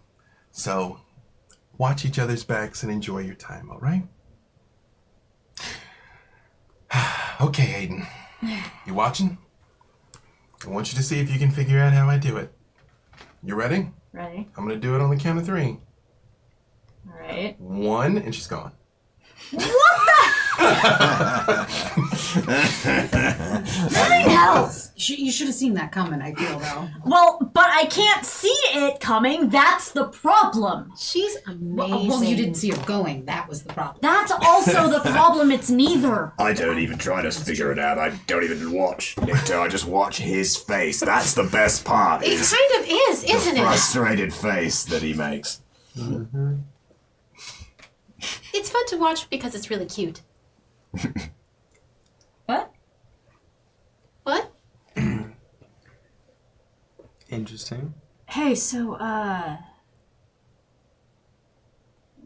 So watch each other's backs and enjoy your time, all right? Okay, Aiden. You watching? I want you to see if you can figure out how I do it. You ready? Ready? I'm going to do it on the count of 3. Alright. 1, and she's gone. Nothing else. You should have seen that coming, I feel, though. Well, but I can't see it coming. That's the problem. She's amazing. Well, you didn't see her going. That was the problem. That's also the problem. It's neither. I don't even try to figure it out. I don't even watch Nicto. I just watch his face. That's the best part. It Is kind of is, the isn't it? frustrated face that he makes. It's fun to watch because it's really cute. What? What? Interesting. Hey, so,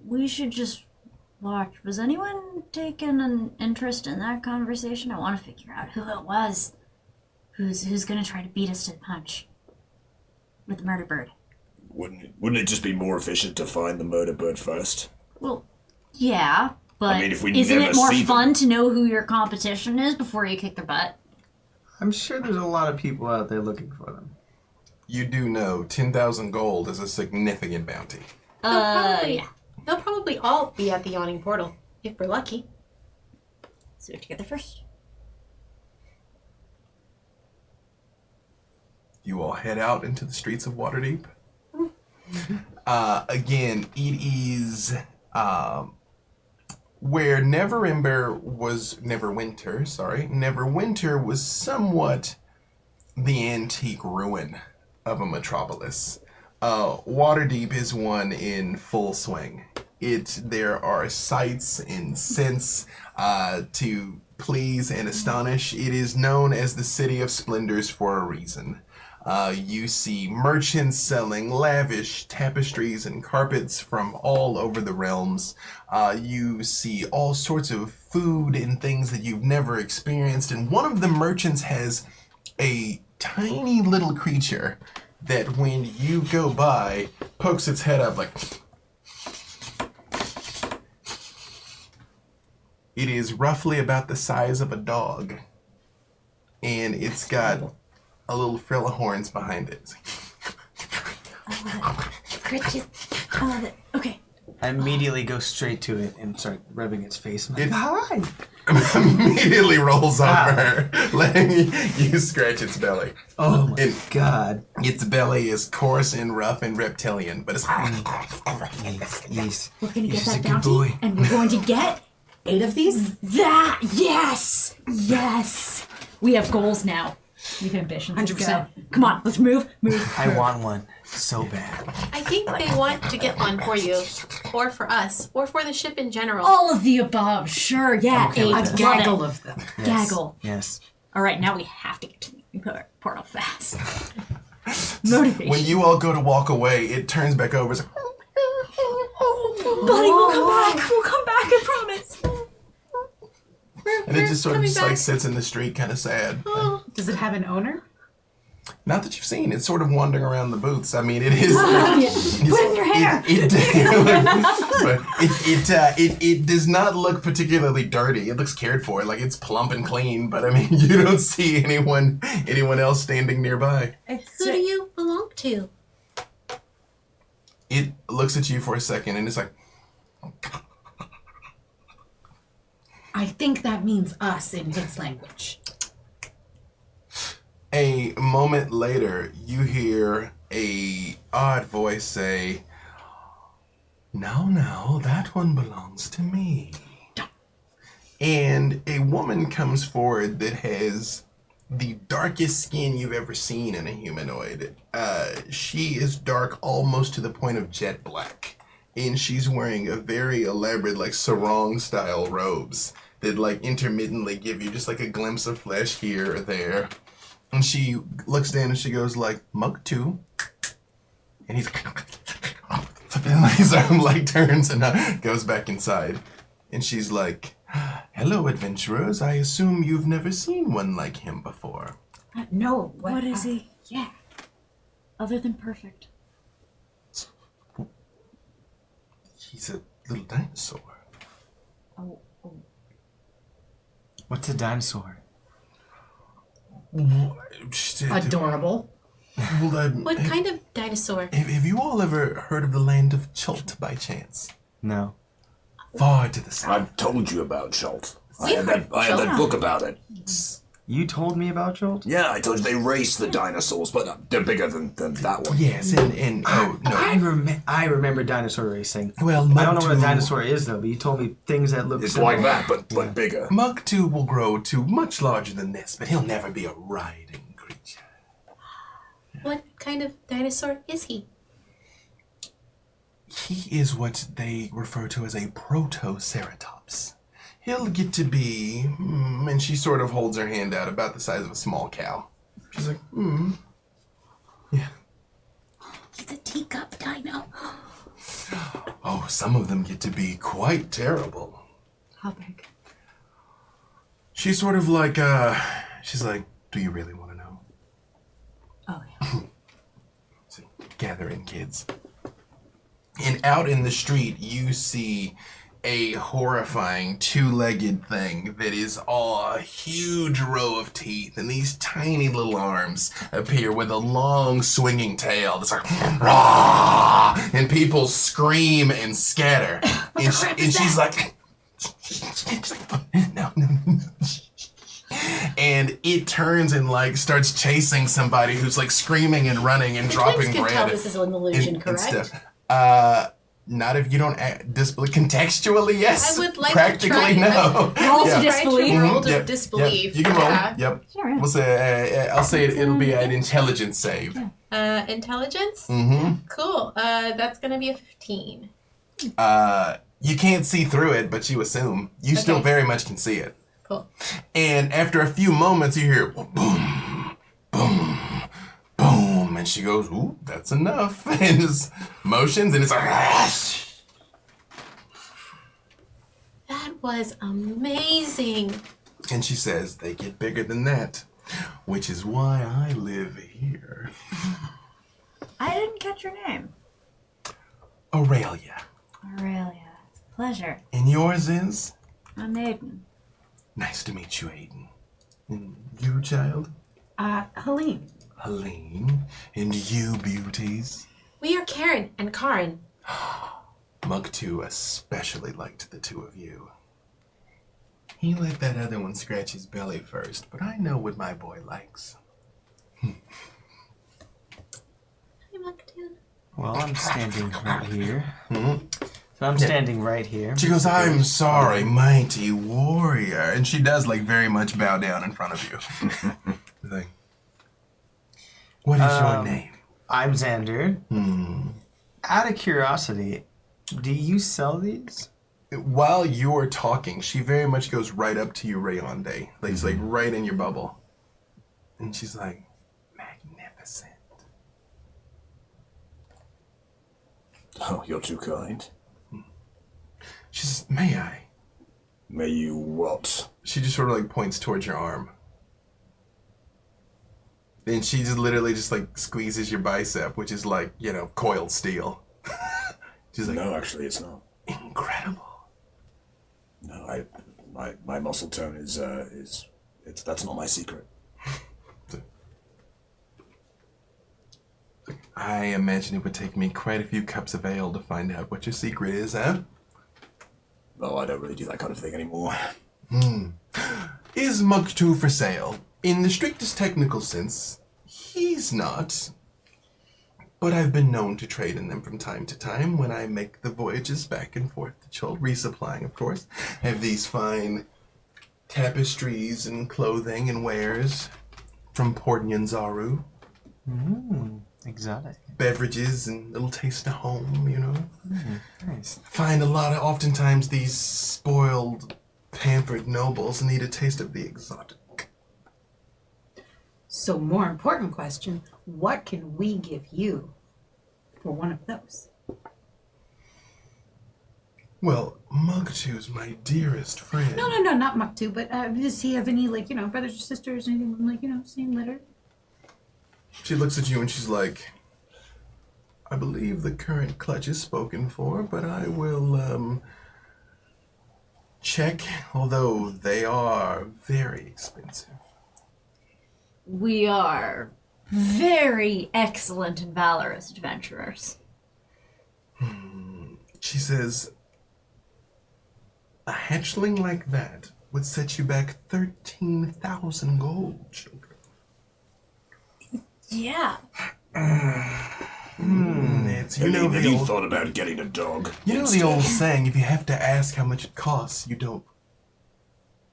we should just watch. Was anyone taking an interest in that conversation? I want to figure out who it was. Who's gonna try to beat us to the punch with the murder bird? Wouldn't it just be more efficient to find the murder bird first? Well, yeah, but I mean, if we isn't never it more see them- fun to know who your competition is before you kick their butt? I'm sure there's a lot of people out there looking for them. You do know 10,000 gold is a significant bounty. Yeah. They'll probably all be at the Yawning Portal, if we're lucky. So together first. You all head out into the streets of Waterdeep. Again, it is where Neverwinter was somewhat the antique ruin of a metropolis. Waterdeep is one in full swing. There are sights and scents to please and astonish. It is known as the City of Splendors for a reason. You see merchants selling lavish tapestries and carpets from all over the realms. You see all sorts of food and things that you've never experienced. And one of the merchants has a tiny little creature that when you go by, pokes its head up like... It is roughly about the size of a dog. And it's got a little frill of horns behind it. I love it. Okay. I immediately go straight to it and start rubbing its face. I'm like, hi. Immediately rolls over, letting you scratch its belly. Oh my god. Its belly is coarse and rough and reptilian, but it's... Yes. We're gonna get He's a that good bounty, boy. and we're going to get 8 of these? that. Yes. Yes. We have goals now. We have ambitions. Let's 100%. go. Come on, let's move. I want one so bad. I think they want to get one for you, or for us, or for the ship in general. All of the above. Sure. Yeah. Okay, 8. with A that. Love gaggle it. of them. Yes. Gaggle. Yes. All right, now we have to get to the portal fast. Motivation. When you all go to walk away, it turns back over. It's like, Buddy, we'll come back. We'll come back. I promise. and it just sort of coming just like back. sits in the street, kind of sad. Does it have an owner? Not that you've seen. It's sort of wandering around the booths. I mean, it is. Put in your hair. It does not look particularly dirty. It looks cared for. Like it's plump and clean. But I mean, you don't see anyone else standing nearby. Who do you belong to? It looks at you for a second and it's like, I think that means us in its language. a moment later, you hear a odd voice say, "Now, that one belongs to me." And a woman comes forward that has the darkest skin you've ever seen in a humanoid. She is dark almost to the point of jet black. And she's wearing a very elaborate, like, sarong-style robes that, like, intermittently give you just, like, a glimpse of flesh here or there. And she looks down and she goes, like, "Mug 2. And he's and his arm, like, turns and goes back inside. And she's like, "Hello, adventurers. I assume you've never seen one like him before." No. What is he? Yeah. Other than perfect. He's a little dinosaur. Oh. What's a dinosaur? Adorable. Well, What kind of dinosaur? have you all ever heard of the land of Chult by chance? No. Far to the south. I've told you about Schult. I We've had heard that book about it. You told me about Jolt? Yeah, I told you they raced the dinosaurs, but they're bigger than that one. Yes, and oh no. I remember dinosaur racing. Well, I don't know what a Mug 2 dinosaur is though, but you told me things that look It's similar. like that, but bigger. Mug 2 will grow to much larger than this, but he'll never be a riding creature. What kind of dinosaur is he? He is what they refer to as a protoceratops. He'll get to be, and she sort of holds her hand out about the size of a small cow. She's like, yeah. He's a teacup dino. Oh, some of them get to be quite terrible. How big? She's sort of like, she's like, "Do you really want to know?" Oh, yeah. So, gather in, kids. And out in the street, you see a horrifying two-legged thing that is all a huge row of teeth, and these tiny little arms appear with a long swinging tail that's like, "Rah!" And people scream and scatter. And she's like, no. he turns and like starts chasing somebody who's like screaming and running and The dropping twins can bread. tell this is an illusion, and correct? stuff. Not if you don't disbelieve. Contextually, yes. I would like Practically, to try. no. Roll to Yeah. disbelieve. Roll to Yep, disbelieve. Yep. You can roll. Yeah. Yep. Sure. We'll say, I'll say it'll be an intelligence save. Intelligence? Mm-hmm. Cool. That's gonna be a 15. You can't see through it, but you assume. You still Okay. very much can see it. Cool. And after a few moments, you hear boom, boom, boom, and she goes, "Ooh, that's enough." And just motions, and it's like, That was amazing. and she says, "They get bigger than that, which is why I live here." I didn't catch your name. Aurelia. Aurelia. Pleasure. And yours is? I'm Aiden. Nice to meet you, Aiden. And you, child? Helene. Helene. And you, beauties? We are Kerrin and Karrin. Mugtu especially liked the two of you. He let that other one scratch his belly first, but I know what my boy likes. Hi, Mattaliano. Well, I'm standing right here. Mhm. So I'm standing right here. She goes, "I'm sorry, mighty warrior." And she does, like, very much bow down in front of you. Like, what is your name? I'm Xander. Hmm. Out of curiosity, do you sell these? While you're talking, she very much goes right up to you, Rayonde. Like, it's like right in your bubble. And she's like, "Magnificent." Oh, you're too kind. She says, "May I?" May you what? She just sort of like points towards your arm. And she just literally just like squeezes your bicep, which is like, coiled steel. She's like, No, actually, it's not. "Incredible." No, my muscle tone is that's not my secret. I imagine it would take me quite a few cups of ale to find out what your secret is, huh? Oh, I don't really do that kind of thing anymore. Is Mugtu for sale? In the strictest technical sense, he's not. But I've been known to trade in them from time to time when I make the voyages back and forth to Chol, resupplying, of course. I have these fine tapestries and clothing and wares from Port Nyanzaru. Exotic. Beverages and little taste of home, Nice. Find a lot of, oftentimes, these spoiled, pampered nobles need a taste of the exotic. So, more important question, what can we give you for one of those? Well, Mugtu's my dearest friend. No, not Maktu, but does he have any, brothers or sisters, anything, same litter? She looks at you and she's like, "I believe the current clutch is spoken for, but I will, check, although they are very expensive." We are very excellent and valorous adventurers. She says, "A hatchling like that would set you back 13,000 gold, children." Yeah. It's, Helene, have the you old, thought about getting a dog? the instead? old saying, if you have to ask how much it costs, you don't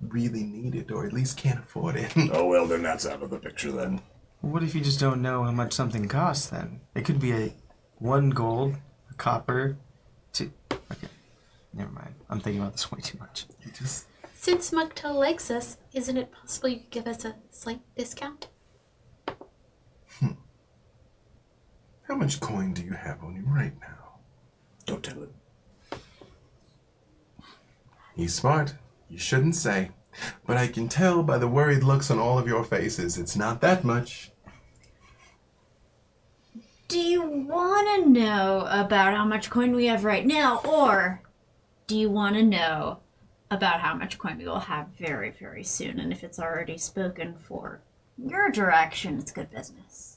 really need it, or at least can't afford it. Oh, well, then that's out of the picture then. What if you just don't know how much something costs then? It could be a 1 gold, a copper, 2. Okay. Never mind. I'm thinking about this way too much. You just, Since Mugtu likes us, isn't it possible you could give us a slight discount? how much coin do you have on you right now? Don't tell him. He's smart. You shouldn't say. But I can tell by the worried looks on all of your faces, it's not that much. Do you want to know about how much coin we have right now, or do you want to know about how much coin we will have very, very soon? And if it's already spoken for your direction, it's good business.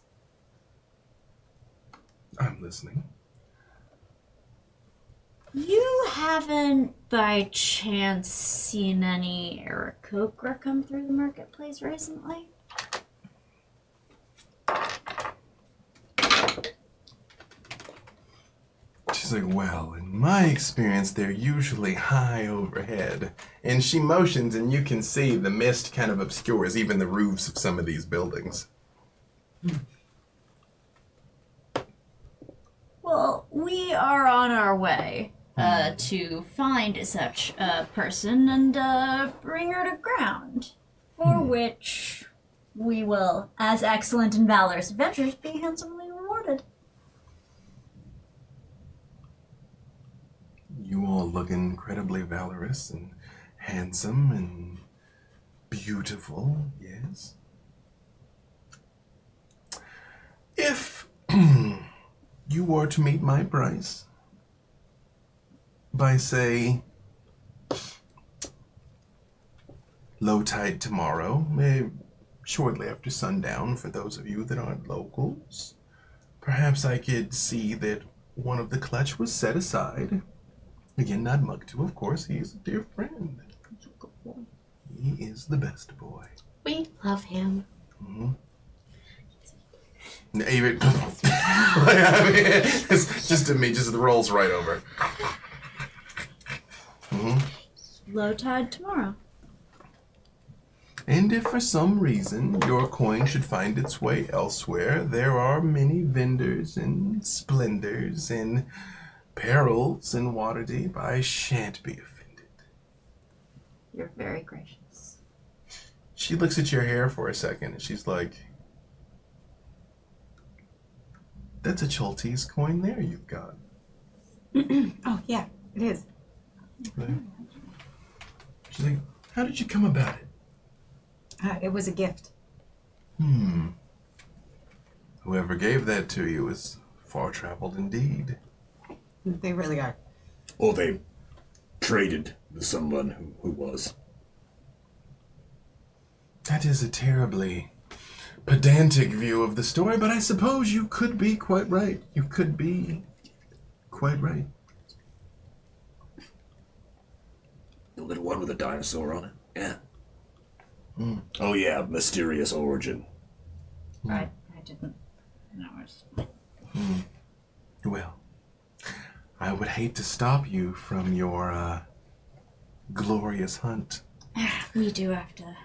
I'm listening. You haven't, by chance, seen any Aarakocra come through the marketplace recently? She's like, well, in my experience, they're usually high overhead. And she motions, and you can see the mist kind of obscures even the roofs of some of these buildings. Well, we are on our way to find such a person and bring her to ground, for which we will, as excellent and valorous adventurers, be handsomely rewarded. You all look incredibly valorous and handsome and beautiful, yes? If you were to meet my price by, say, low tide tomorrow, shortly after sundown for those of you that aren't locals, perhaps I could see that one of the clutch was set aside. Again, not Mugtu, of course. He is a dear friend. He is the best boy. We love him. Even, it's just to me, just rolls right over. Low tide tomorrow. And if for some reason your coin should find its way elsewhere, there are many vendors and splendors and perils in Waterdeep. I shan't be offended. You're very gracious. She looks at your hair for a second and she's like, that's a Choltese coin there you've got. Oh, yeah, it is. Right? She's like, how did you come about it? It was a gift. Whoever gave that to you is far-traveled indeed. They really are. Or they traded with someone who was. That is a terribly pedantic view of the story, but I suppose you could be quite right. You could be quite right. The little one with a dinosaur on it? Yeah. Oh yeah, mysterious origin. I didn't know. Well, I would hate to stop you from your glorious hunt. We do have to.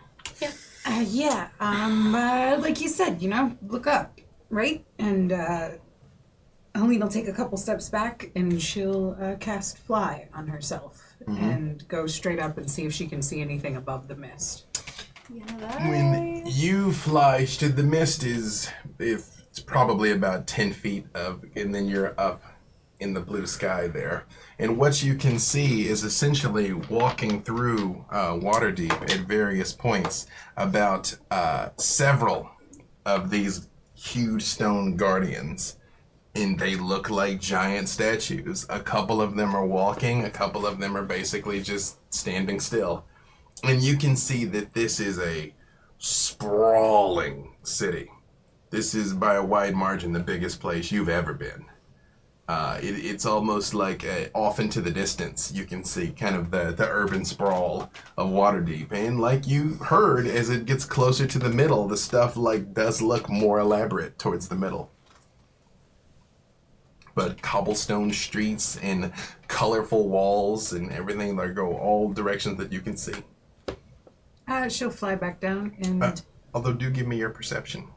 Like you said, look up, right? And Helene will take a couple steps back and she'll cast Fly on herself and go straight up and see if she can see anything above the mist. When you fly, the mist is, if it's probably about 10 feet up, and then you're up in the blue sky there. And what you can see is essentially walking through Waterdeep at various points about several of these huge stone guardians. And they look like giant statues. A couple of them are walking, a couple of them are basically just standing still. And you can see that this is a sprawling city. This is by a wide margin the biggest place you've ever been. It's almost like off into the distance, you can see kind of the urban sprawl of Waterdeep. And like you heard, as it gets closer to the middle, the stuff does look more elaborate towards the middle. But cobblestone streets and colorful walls and everything that go all directions that you can see. She'll fly back down and... Although do give me your perception.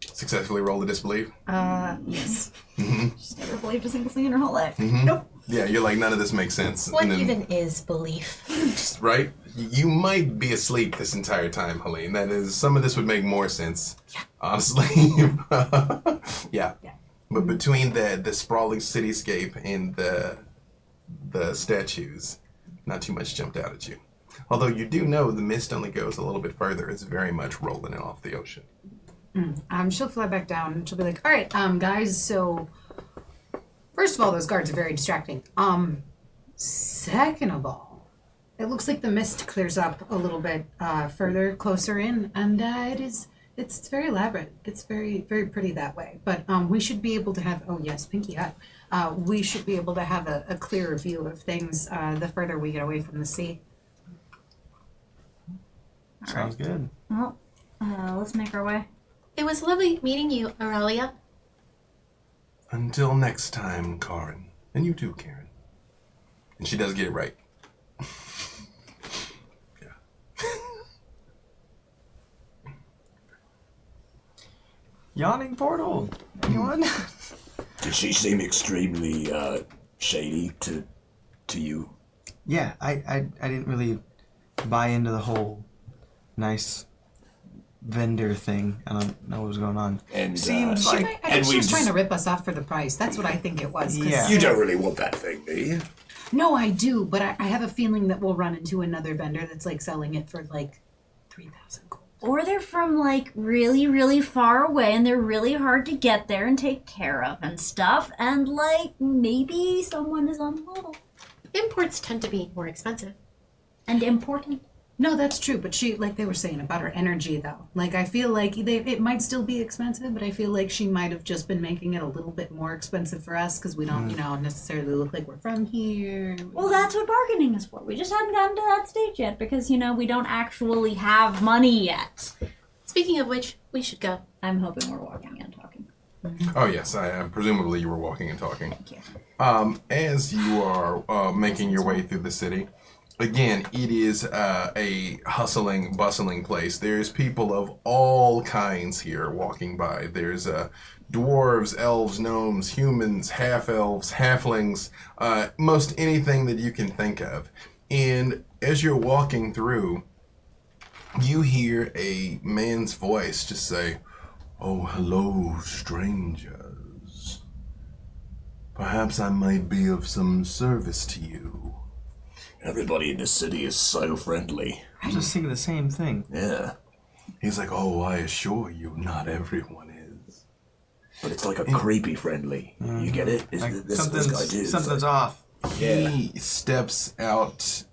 Successfully roll the disbelief. Yes. She's never believed a single thing in her whole life. Nope. Yeah, you're like, none of this makes sense. What And then- even is belief? Right? You might be asleep this entire time, Helene. That is, some of this would make more sense. Yeah. Honestly. Yeah. But between the sprawling cityscape and the statues, not too much jumped out at you. Although you do know the mist only goes a little bit further. It's very much rolling in off the ocean. She'll fly back down and she'll be like, all right, guys, so first of all, those guards are very distracting. Second of all, it looks like the mist clears up a little bit further, closer in, and it's very elaborate. It's very, very pretty that way. But we should be able to have, oh yes, pinky up. We should be able to have a clearer view of things the further we get away from the sea. Sounds good. Well, let's make our way. It was lovely meeting you, Aurelia. Until next time, Karrin. And you too, Kerrin. And she does get it right. Yeah. Yawning Portal. Anyone? Did she seem extremely shady to you? Yeah, I didn't really buy into the whole nice vendor thing. I don't know what was going on. And Seems She, like I think she was trying to rip us off for the price. That's what I think it was. 'Cause Yeah. you don't really want that thing, do you? No, I do, but I have a feeling that we'll run into another vendor that's like selling it for like 3,000 gold. Or they're from like really, really far away and they're really hard to get there and take care of and stuff. And like maybe someone is on the level. Imports tend to be more expensive. And important. No, that's true, but she, like they were saying about her energy though. Like I feel like it might still be expensive, but I feel like she might have just been making it a little bit more expensive for us because we don't, necessarily look like we're from here. Well, that's what bargaining is for. We just haven't gotten to that stage yet because, we don't actually have money yet. Speaking of which, we should go. I'm hoping we're walking and talking. Oh, yes, I am. Presumably you were walking and talking. Thank you. As you are making your way through the city, again, it is a hustling, bustling place. There's people of all kinds here walking by. There's dwarves, elves, gnomes, humans, half-elves, halflings, most anything that you can think of. And as you're walking through, you hear a man's voice just say, "Oh, hello, strangers. Perhaps I might be of some service to you." Everybody in this city is so friendly. I was just thinking the same thing. Yeah. He's like, "Oh, I assure you, not everyone is." But it's like a creepy friendly. You get it? Like This guy did. something's off. He steps out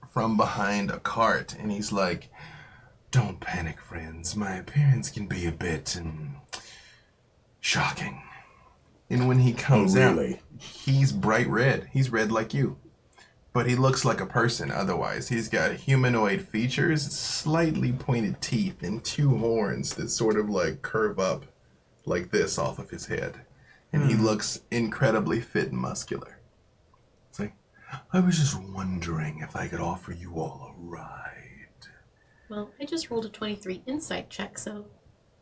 from behind a cart and he's like, "Don't panic, friends. My appearance can be a bit shocking." And when he comes really? out, he's bright red. He's red like you. But he looks like a person otherwise. He's got humanoid features, slightly pointed teeth, and two horns that sort of like curve up like this off of his head. And he looks incredibly fit and muscular. It's like, "I was just wondering if I could offer you all a ride." Well, I just rolled a 23 insight check, so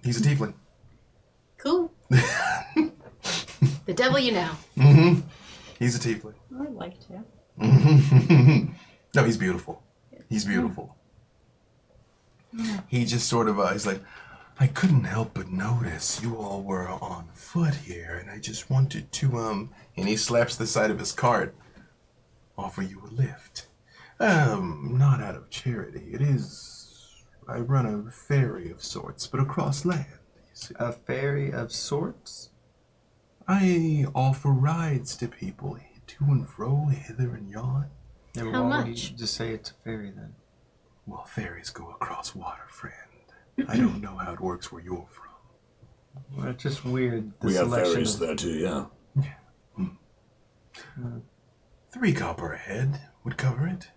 He's a tiefling. cool. The devil you know. Mm-hmm. He's a tiefling. I'd like to. No, he's beautiful. He's beautiful. He just sort of, he's like, "I couldn't help but notice you all were on foot here, and I just wanted to, and he slaps the side of his cart, "offer you a lift. Not out of charity. It is, I run a ferry of sorts, but across land, you see. A ferry of sorts? I offer rides to people to and fro, hither and yon." Yeah, but How why would much? you just say it's a ferry then? "Well, ferries go across water, friend. I don't know how it works where you're from." Well, it's just weird. The We have selection ferries of- there too, yeah. 3 copper a head would cover it.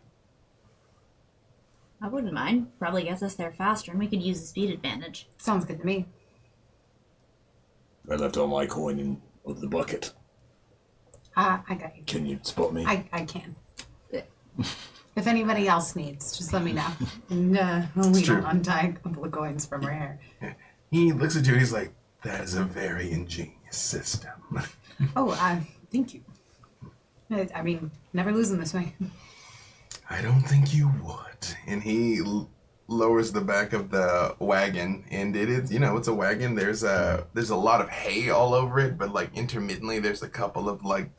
I wouldn't mind. Probably gets us there faster and we could use the speed advantage. Sounds good to me. I left all my coin in the bucket. I got you. Can you spot me? I can. If anybody else needs, just let me know. And we true. don't untie a couple of coins from her hair. He looks at you and he's like, "That is a very ingenious system." Oh, thank you. I mean, never losing this way. "I don't think you would." And he lowers the back of the wagon, and it is, it's a wagon. There's a lot of hay all over it, but like intermittently there's a couple of like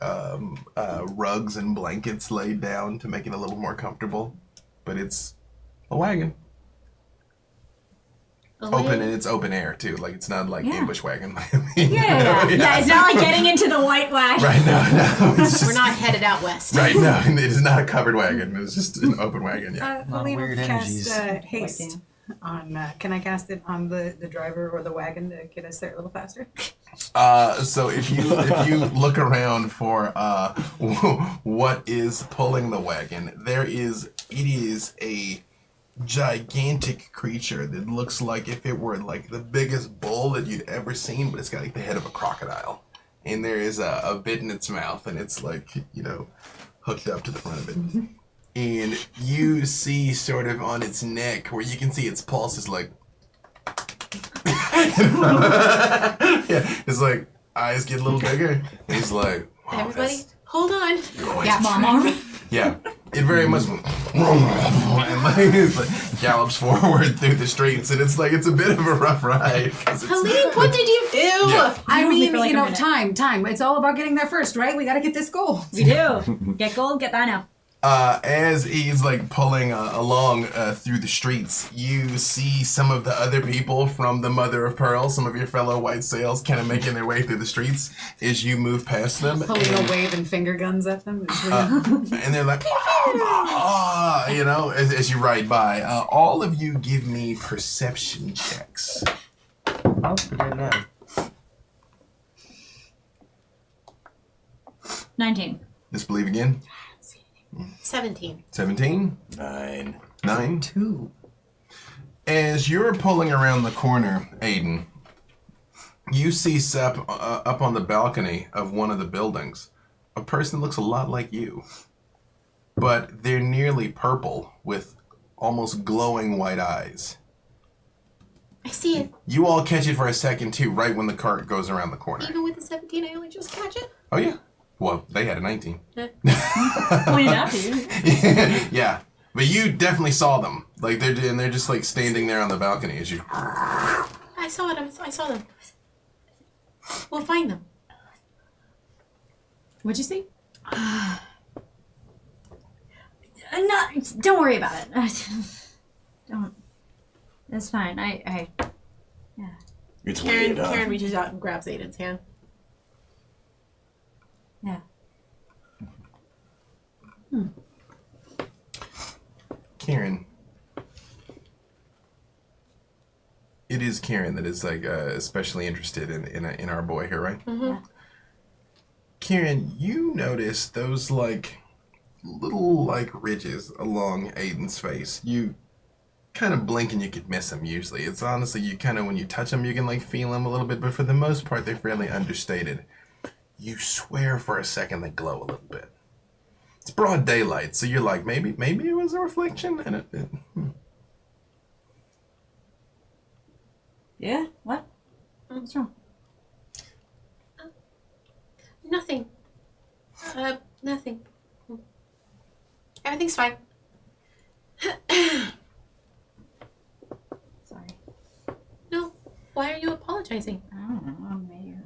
rugs and blankets laid down to make it a little more comfortable. But it's a wagon. Open, and it's open air too. Like it's not like Yeah. ambush wagon. Yeah, it's not like getting into the white wagon. Right, no. It's just, We're not headed out west. right, no. It is not a covered wagon. It's just an open wagon, yeah. lot of Helene, weird cast energies. haste on, can I cast it on the driver or the wagon to get us there a little faster? So if you look around for what is pulling the wagon, it is a gigantic creature that looks like if it were like the biggest bull that you'd ever seen, but it's got like the head of a crocodile. And there is a bit in its mouth, and it's like, hooked up to the front of it. And you see sort of on its neck where you can see its pulse is like... yeah, it's like, eyes get a little bigger. He's like, wow, Everybody, hold on. Yeah, Mom. Yeah, it very much and like, it like gallops forward through the streets, and it's a bit of a rough ride. Helene, what did you do? Yeah. I mean, for like a minute. time. It's all about getting there first, right? We got to get this goal. We do. Get gold, get that now. As he's pulling along through the streets, you see some of the other people from the Mother of Pearl, some of your fellow white sails, kind of making their way through the streets as you move past them. Holding a wave and finger guns at them. And they're like, as you ride by. All of you give me perception checks. I'll put it now. 19. Disbelieve again. 17. 17. 9. 9. 2. As you're pulling around the corner, Aiden, you see up on the balcony of one of the buildings, a person that looks a lot like you. But they're nearly purple with almost glowing white eyes. I see it. You all catch it for a second too, right when the cart goes around the corner. Even with the 17, I only just catch it. Oh yeah. Well, they had a 19. Pointed out to you. Yeah. But you definitely saw them. They're just standing there on the balcony as you... I saw them. We'll find them. What'd you see? Don't worry about it. Don't. It's fine. It's Kerrin, weird, huh? Kerrin reaches out and grabs Aiden's hand. Yeah. Kerrin. It is Kerrin that is especially interested in our boy here, right? Mm-hmm. Yeah. Kerrin, you notice those little ridges along Aiden's face. You kind of blink and you could miss them usually. It's honestly, you kind of, when you touch them, you can feel them a little bit, but for the most part, they're fairly understated. You swear for a second they glow a little bit. It's broad daylight, so you're like, maybe it was a reflection, and it Yeah? What? What's wrong? Nothing. Nothing. Everything's fine. Sorry. No. Why are you apologizing? I don't know. I made you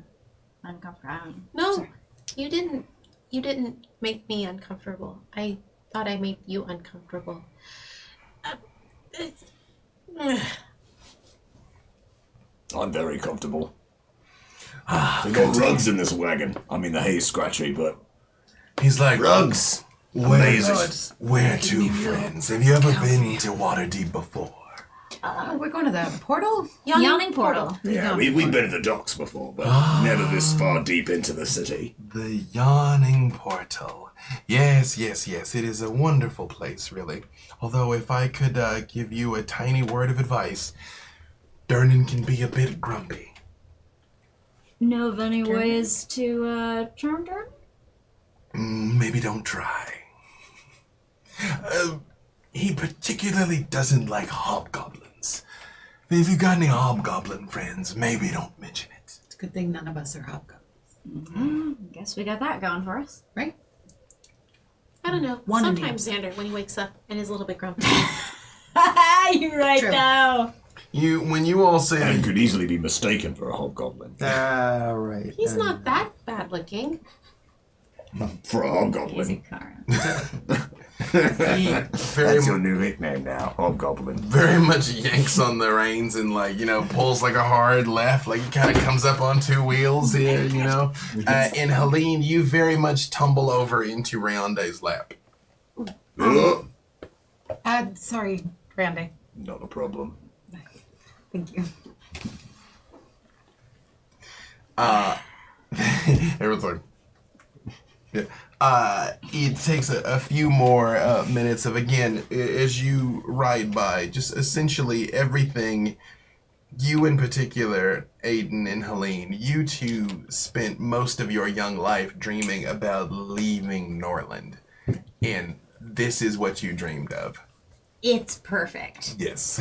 uncomfortable. No. Sorry. You didn't. You didn't make me uncomfortable. I thought I made you uncomfortable. I'm very comfortable. They got rugs in this wagon. I mean, the hay's scratchy, but he's like, rugs. Amazing. Where to, friends? Have you ever been to Waterdeep before? We're going to the portal? Yawning Portal. Yeah, we've been to the docks before, but never this far deep into the city. The Yawning Portal. Yes. It is a wonderful place, really. Although, if I could give you a tiny word of advice, Durnan can be a bit grumpy. Know of any ways to charm her? Maybe don't try. He particularly doesn't like hobgoblins. If you got any hobgoblin friends, maybe don't mention it. It's a good thing none of us are hobgoblins. Guess we got that going for us. Right? I don't know. One Sometimes Xander, when he wakes up and is a little bit grumpy. You're right, True. though. When you all say And that, could easily be mistaken for a hobgoblin. Right. He's not that bad looking. For a Easy, hobgoblin. Karrin. he very That's your new nickname now, hobgoblin. very much yanks on the reins and pulls a hard left, he kind of comes up on two wheels here, and Helene, you very much tumble over into Rayonde's lap. Sorry, Randy. Not a problem. Thank you. Everyone's like, It takes a few more minutes of, again, as you ride by, just essentially everything. You in particular, Aiden and Helene, you two spent most of your young life dreaming about leaving Norland. And this is what you dreamed of. It's perfect. Yes.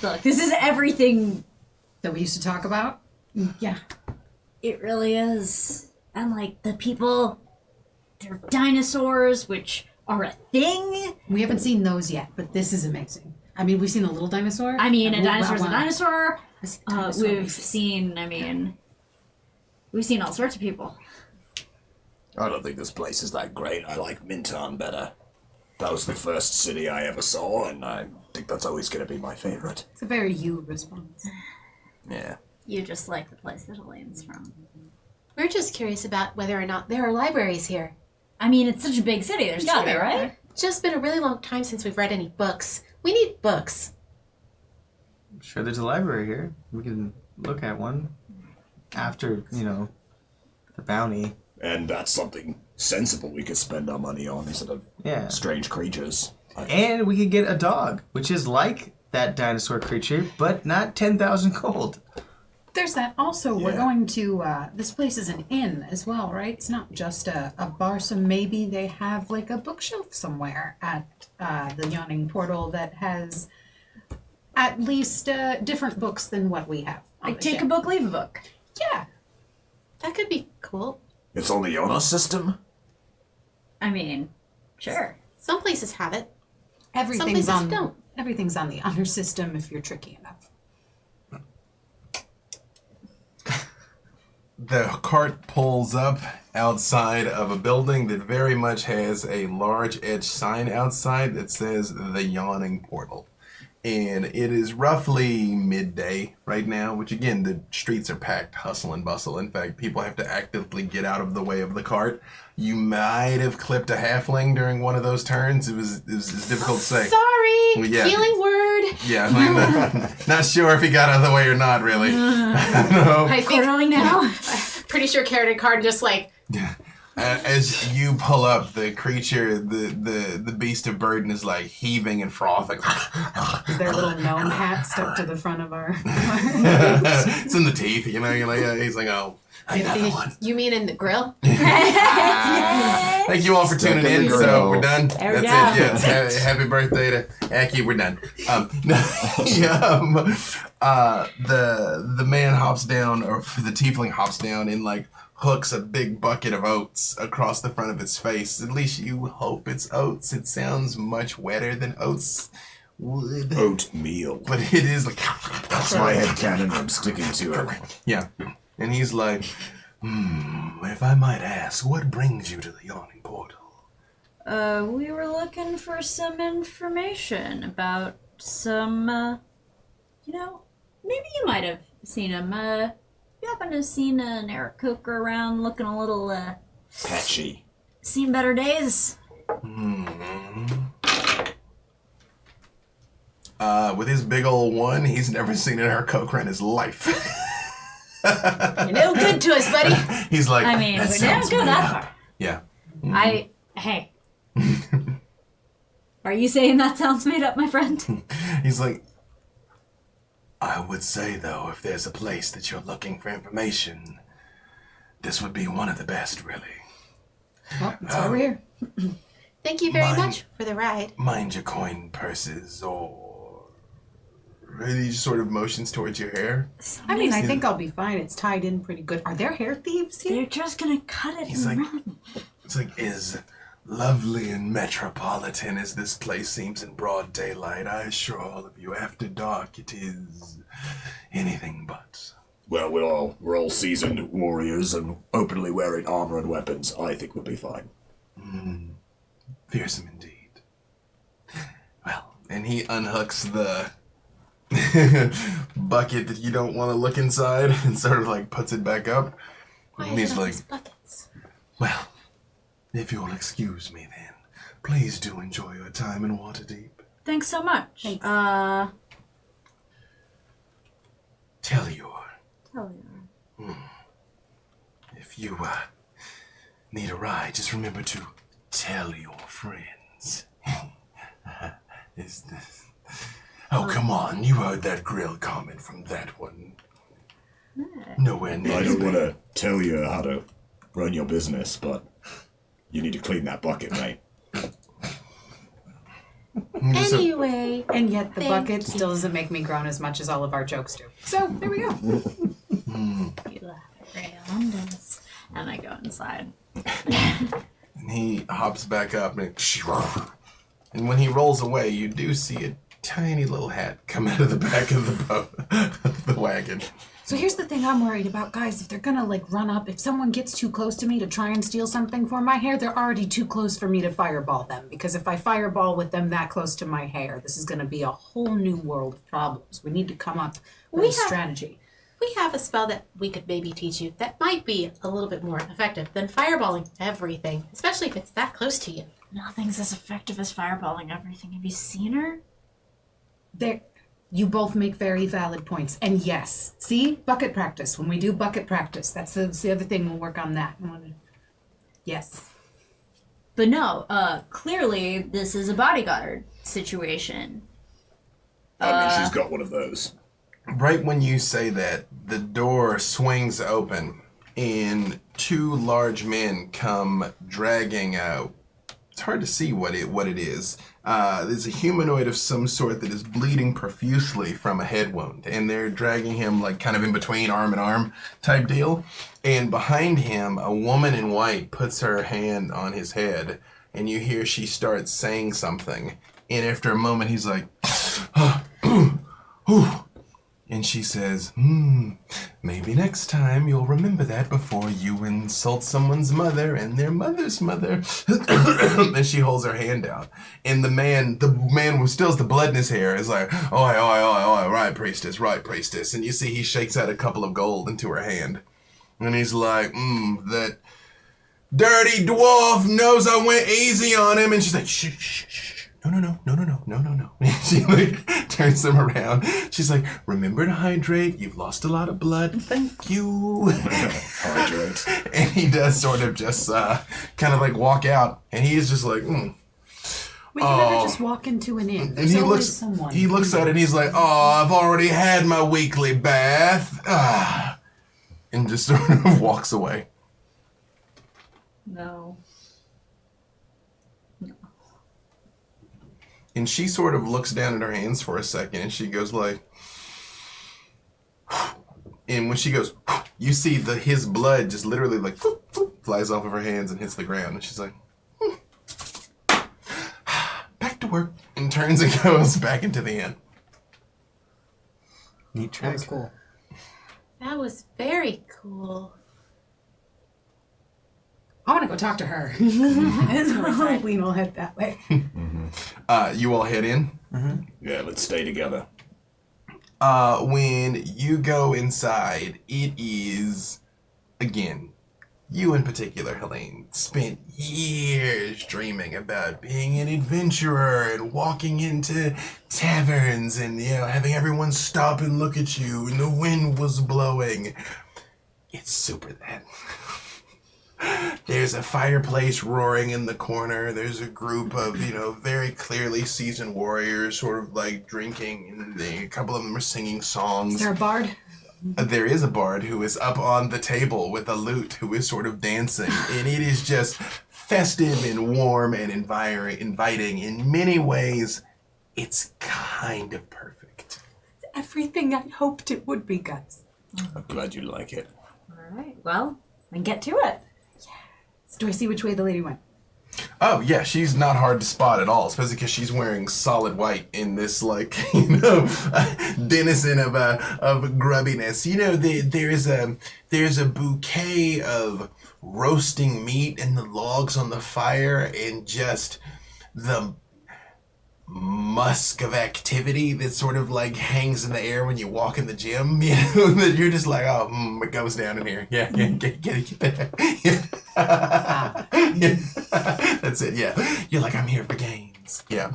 Look, this is everything. That we used to talk about? Yeah. It really is. And like the people, they're dinosaurs, which are a thing. We haven't seen those yet, but this is amazing. I mean, we've seen a little dinosaur. I mean, a Wow, dinosaur's wow. a dinosaur. This dinosaur We've makes it- seen, we've seen all sorts of people. I don't think this place is that great. I like Minton better. That was the first city I ever saw, and I think that's always going to be my favorite. It's a very you response. Yeah. You just like the place that Helene's from. We're just curious about whether or not there are libraries here. I mean, it's such a big city. There's gotta be, right? It's just been a really long time since we've read any books. We need books. I'm sure there's a library here. We can look at one after, the bounty. And that's something sensible we could spend our money on instead of Yeah. strange creatures. And we could get a dog, which is like that dinosaur creature, but not 10,000 gold. There's that. Also, we're Yeah. going to, this place is an inn as well, right? It's not just a bar, so maybe they have like a bookshelf somewhere at the Yawning Portal that has at least different books than what we have. on Like, the take a ship. book, leave a book. Yeah. That could be cool. It's on the honor system? I mean, sure. Some places have it. Everything's places on don't. everything's on the honor system if you're tricky enough. The cart pulls up outside of a building that very much has a large edge sign outside that says the Yawning Portal. And it is roughly midday right now, which again, the streets are packed, hustle and bustle. In fact, people have to actively get out of the way of the cart. You might have clipped a halfling during one of those turns. It was difficult to say. Sorry! Well, yeah. Healing word! Yeah, I mean, not sure if he got out of the way or not, really. I don't know. I think, Quarterly now? pretty sure Kerrin and Karrin just like, As you pull up, the creature, the beast of burden is like heaving and frothing. Is there a little gnome hat stuck to the front of our It's in the teeth, you're like, he's like, oh, another one. you mean in the grill? Thank you all for tuning in. Stuck in the So grill. we're done. There we That's go. it. Yeah, happy birthday to Aki. We're done. The man hops down, or the tiefling hops down, and like hooks a big bucket of oats across the front of its face. At least you hope it's oats. It sounds much wetter than oats would, Oatmeal. but it is like That's my headcanon. I'm sticking to it. yeah. And he's like, if I might ask, what brings you to the Yawning Portal? We were looking for some information about some, maybe you might have seen him. You happen to have seen an Eric Coker around looking a little, Patchy. seen better days? With his big old one, he's never seen an Aarakocra in his life. You're no good to us, buddy. He's like, I mean, that we sounds didn't go made that up." far. Yeah. Hey. Are you saying that sounds made up, my friend? He's like, I would say, though, if there's a place that you're looking for information, this would be one of the best, really. Well, that's why we're here. Thank you very Mine. much for the ride. Mind your coin purses, or... He just sort of motions towards your hair. I mean, I think I'll be fine. It's tied in pretty good. Are there hair thieves here? They're just gonna cut it He's and like- run. It's like, as lovely and metropolitan as this place seems in broad daylight, I assure all of you, after dark, it is anything but. Well, we're all seasoned warriors and openly wearing armor and weapons. I think we'll be fine. Fearsome indeed. Well, and he unhooks the bucket that you don't want to look inside and sort of like puts it back up. Why And is he's it on like, these buckets? well, if you'll excuse me then, please do enjoy your time in Waterdeep. Thanks so much. Thanks. Tell you, Tell you. if you need a ride, just remember to tell your friends. Is this... Oh, come on. You heard that grill comment from that one. Nowhere near. I don't want to tell you how to run your business, but you need to clean that bucket, mate. Anyway, And yet the Thank bucket you. still doesn't make me groan as much as all of our jokes do. So there we go. You laugh at Rayonde, and I go inside. And he hops back up and when he rolls away, you do see a tiny little hat come out of the back of the boat, of the wagon. So here's the thing I'm worried about, guys. If they're gonna run up, if someone gets too close to me to try and steal something for my hair, they're already too close for me to fireball them. Because if I fireball with them that close to my hair, this is gonna be a whole new world of problems. We need to come up with a strategy. we have a spell that we could maybe teach you that might be a little bit more effective than fireballing everything, especially if it's that close to you. Nothing's as effective as fireballing everything. Have you seen her? There, you both make very valid points. And yes, see, bucket practice. When we do bucket practice, that's the other thing. We'll work on that. Yes. But no, clearly this is a bodyguard situation. I mean, she's got one of those. Right when you say that, the door swings open and two large men come dragging out. It's hard to see what it is. There's a humanoid of some sort that is bleeding profusely from a head wound, and they're dragging him like kind of in between arm and arm type deal. And behind him, a woman in white puts her hand on his head, and you hear she starts saying something. And after a moment, he's like, and she says, maybe next time you'll remember that before you insult someone's mother and their mother's mother. And she holds her hand out. And the man who still has the blood in his hair is like, oi, right, priestess. And you see he shakes out a couple of gold into her hand. And he's like, that dirty dwarf knows I went easy on him. And she's like, shh. No. She like turns them around. She's like, remember to hydrate. You've lost a lot of blood. Thank you. Hydrate. And he does sort of just kind of like walk out. And he is just like, We can never just walk into an inn. And There's he always looks someone. He looks at it and he's like, I've already had my weekly bath. And just sort of walks away. No. And she sort of looks down at her hands for a second and she goes like, and when she goes, you see his blood just literally like flies off of her hands and hits the ground. And she's like, back to work. And turns and goes back into the inn. Neat trick. That was cool. That was very cool. I want to go talk to her. We will head that way. You all head in. Yeah, let's stay together. When you go inside, it is, again, you in particular, Helene, spent years dreaming about being an adventurer and walking into taverns and, having everyone stop and look at you and the wind was blowing. It's super that. There's a fireplace roaring in the corner. There's a group of, very clearly seasoned warriors sort of like drinking. And a couple of them are singing songs. Is there a bard? There is a bard who is up on the table with a lute who is sort of dancing. And it is just festive and warm and inviting. In many ways, it's kind of perfect. It's everything I hoped it would be, guys. I'm glad you like it. All right. Well, then get to it. Do I see which way the lady went? Oh, yeah, she's not hard to spot at all, especially because she's wearing solid white in this, denizen of grubbiness. There's a bouquet of roasting meat and the logs on the fire and just the musk of activity that sort of hangs in the air when you walk in the gym, that you're just like, it goes down in here. Yeah, get there. Yeah. Yeah. That's it, yeah. You're like, I'm here for gains. Yeah.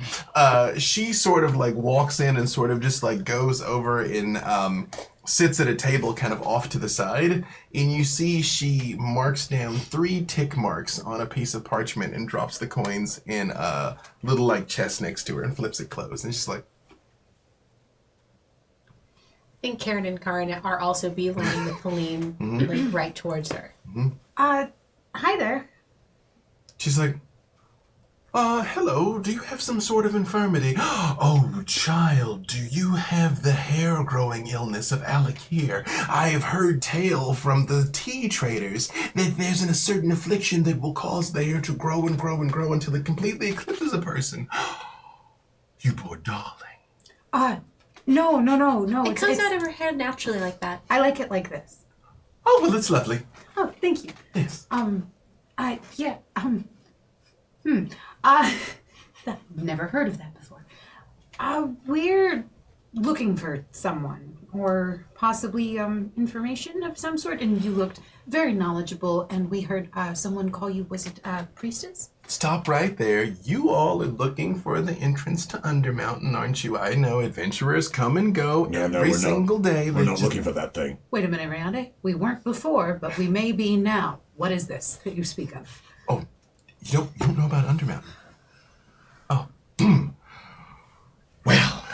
She sort of like walks in and sort of just like goes over and sits at a table kind of off to the side. And you see she marks down 3 tick marks on a piece of parchment and drops the coins in a little like chest next to her and flips it closed. And she's like, I think Kerrin and Karrin are also beelining with Helene, like right towards her. Hi there. she's like, hello, do you have some sort of infirmity? Oh, child, do you have the hair-growing illness of Alcuin? I have heard tale from the tea traders that there's a certain affliction that will cause the hair to grow and grow and grow until it completely eclipses a person. You poor darling. No. It comes out of her hair naturally like that. I like it like this. Oh, well, it's lovely. Oh, thank you. Yes. Never heard of that before. We're looking for someone, or possibly, information of some sort, and you looked very knowledgeable, and we heard, someone call you, was it, priestess? Stop right there. You all are looking for the entrance to Undermountain, aren't you? I know adventurers come and go every single day. We're not looking for that thing. Wait a minute, Rayonde. We weren't before, but we may be now. What is this that you speak of? Oh, you don't know about Undermountain? Oh, well,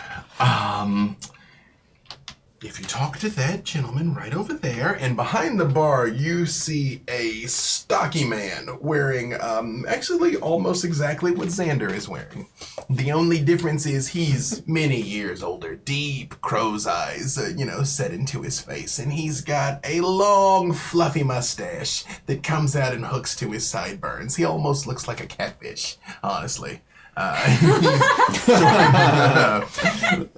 if you talk to that gentleman right over there, and behind the bar, you see a stocky man wearing, actually almost exactly what Xander is wearing. The only difference is he's many years older, deep crow's eyes, set into his face, and he's got a long, fluffy mustache that comes out and hooks to his sideburns. He almost looks like a catfish, honestly.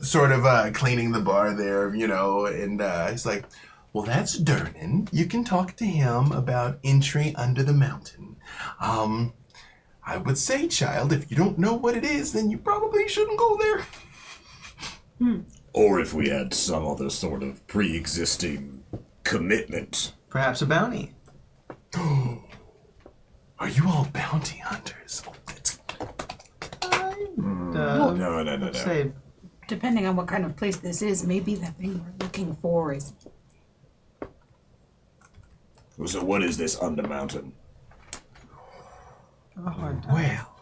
Sort of cleaning the bar there, and he's like, well, that's Darkened. You can talk to him about entry under the mountain. I would say, child, if you don't know what it is, then you probably shouldn't go there. Or if we had some other sort of pre-existing commitment. Perhaps a bounty. Are you all bounty hunters? Oh, that's No. Say, Depending on what kind of place this is, maybe the thing we're looking for is... So what is this Undermountain? a hard time. Well,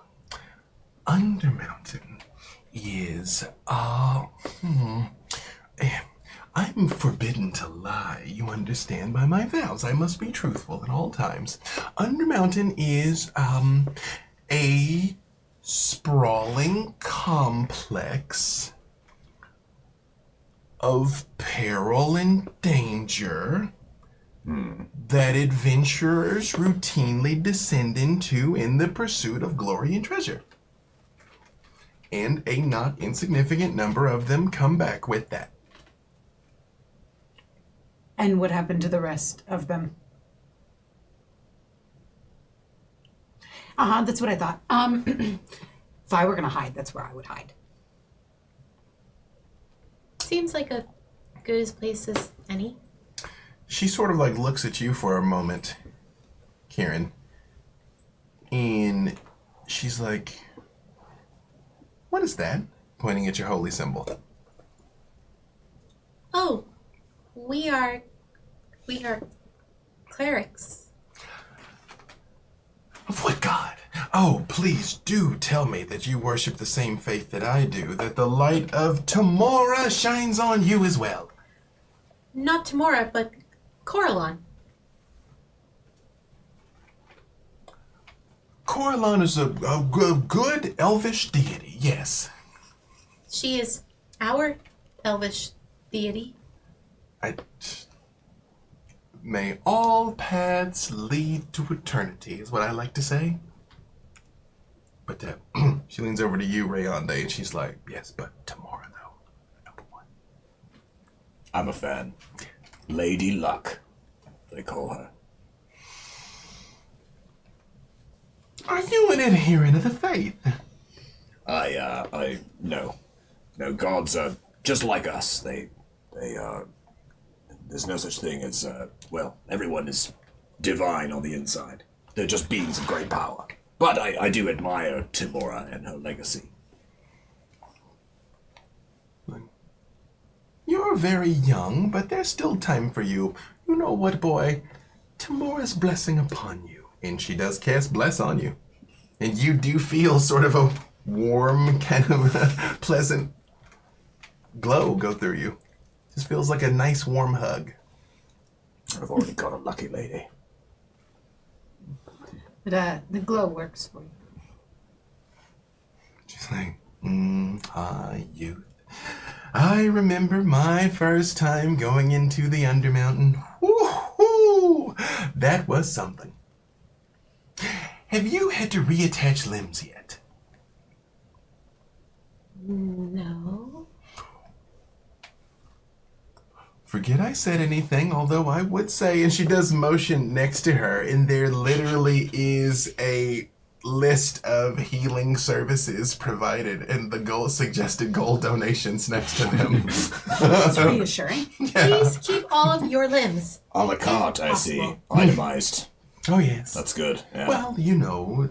Undermountain is, I'm forbidden to lie, you understand, by my vows. I must be truthful at all times. Undermountain is, a sprawling complex of peril and danger that adventurers routinely descend into in the pursuit of glory and treasure. And a not insignificant number of them come back with that. And what happened to the rest of them? That's what I thought. If I were gonna hide, that's where I would hide. Seems like a good as place as any. She sort of like looks at you for a moment, Kerrin, and she's like, what is that? Pointing at your holy symbol. Oh, we are clerics. Of what god? Oh, please do tell me that you worship the same faith that I do, that the light of Tamora shines on you as well. Not Tamora, but Coralon. Coralon is a good elvish deity, yes. She is our elvish deity. May all paths lead to eternity, is what I like to say. But she leans over to you, Rayonde, and she's like, yes, but Tamora, though, number one. I'm a fan. Lady Luck, they call her. Are you an adherent of the faith? No. No, gods are just like us. They there's no such thing as, everyone is divine on the inside. They're just beings of great power. But I do admire Timora and her legacy. You're very young, but there's still time for you. You know what, boy? Timora's blessing upon you. And she does cast Bless on you. And you do feel sort of a warm, kind of pleasant glow go through you. Just feels like a nice, warm hug. I've already got a lucky lady. But the glow works for you. She's like, youth. I remember my first time going into the Undermountain. Woo-hoo! That was something. Have you had to reattach limbs yet? No. Forget I said anything, although I would say, and she does motion next to her, and there literally is a list of healing services provided and the suggested gold donations next to them. It's reassuring. Please keep all of your limbs. A la carte, I see. Possible. Itemized. Oh, yes. That's good. Yeah. Well, you know,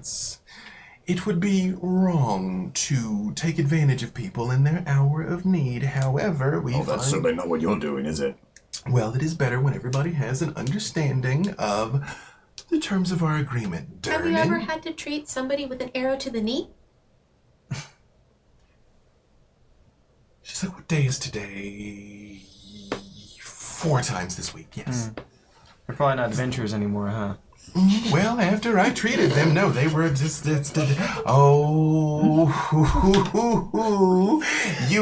it would be wrong to take advantage of people in their hour of need. However, we that's find... certainly not what you're doing, is it? Well, it is better when everybody has an understanding of the terms of our agreement. Have you ever had to treat somebody with an arrow to the knee? She said, what day is today? 4 times this week, yes. They're probably not adventurers anymore, huh? Well, after I treated them, no, they were just, you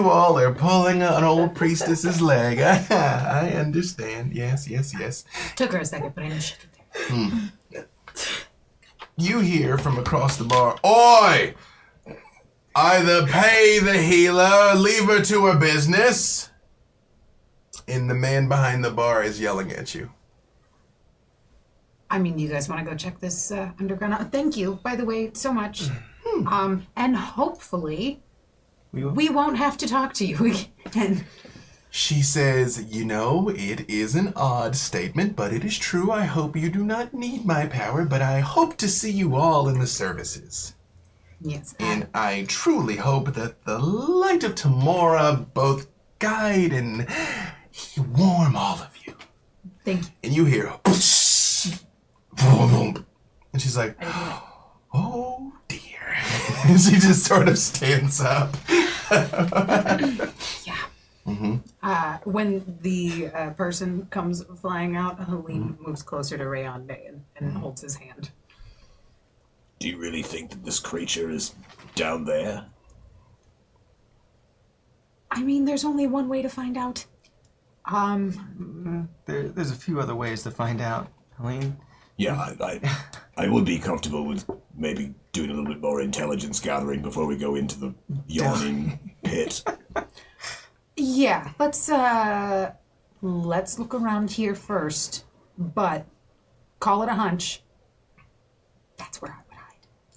all are pulling an old priestess's leg. I understand. Yes. Took her a second, but I knew she could do. You hear from across the bar, Oi! Either pay the healer or leave her to her business. And the man behind the bar is yelling at you. I mean, you guys want to go check this underground out? Thank you, by the way, so much. And hopefully, we won't have to talk to you again. She says, you know, it is an odd statement, but it is true. I hope you do not need my power, but I hope to see you all in the services. Yes. And I truly hope that the light of Timora both guide and warm all of you. Thank you. And you hear, and she's like, oh dear. And she just sort of stands up. Yeah. When the person comes flying out, Helene moves closer to Rayonde and holds his hand. Do you really think that this creature is down there? I mean, there's only one way to find out. There's a few other ways to find out, Helene. Yeah, I would be comfortable with maybe doing a little bit more intelligence gathering before we go into the yawning pit. Yeah, let's look around here first, but call it a hunch. That's where I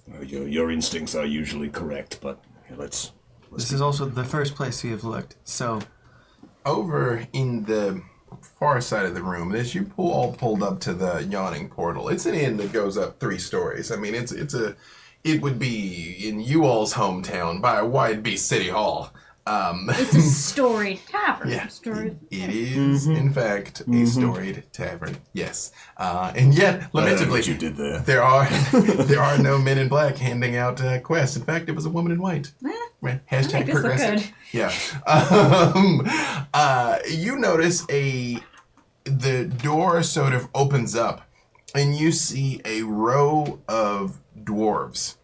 would hide. Your instincts are usually correct, but let's This is also the first place we have looked, so... Over in the far side of the room, as you all pulled up to the Yawning Portal, it's an inn that goes up 3 stories. I mean, it would be in you all's hometown by a wide beast city hall. It's a storied tavern. Yeah, Storied. it is, in fact, a storied tavern. Yes, and yet, lamentably, what you did there. there are no men in black handing out quests. In fact, it was a woman in white. Hashtag this look progressive. good. Yeah. You notice the door sort of opens up, and you see a row of dwarves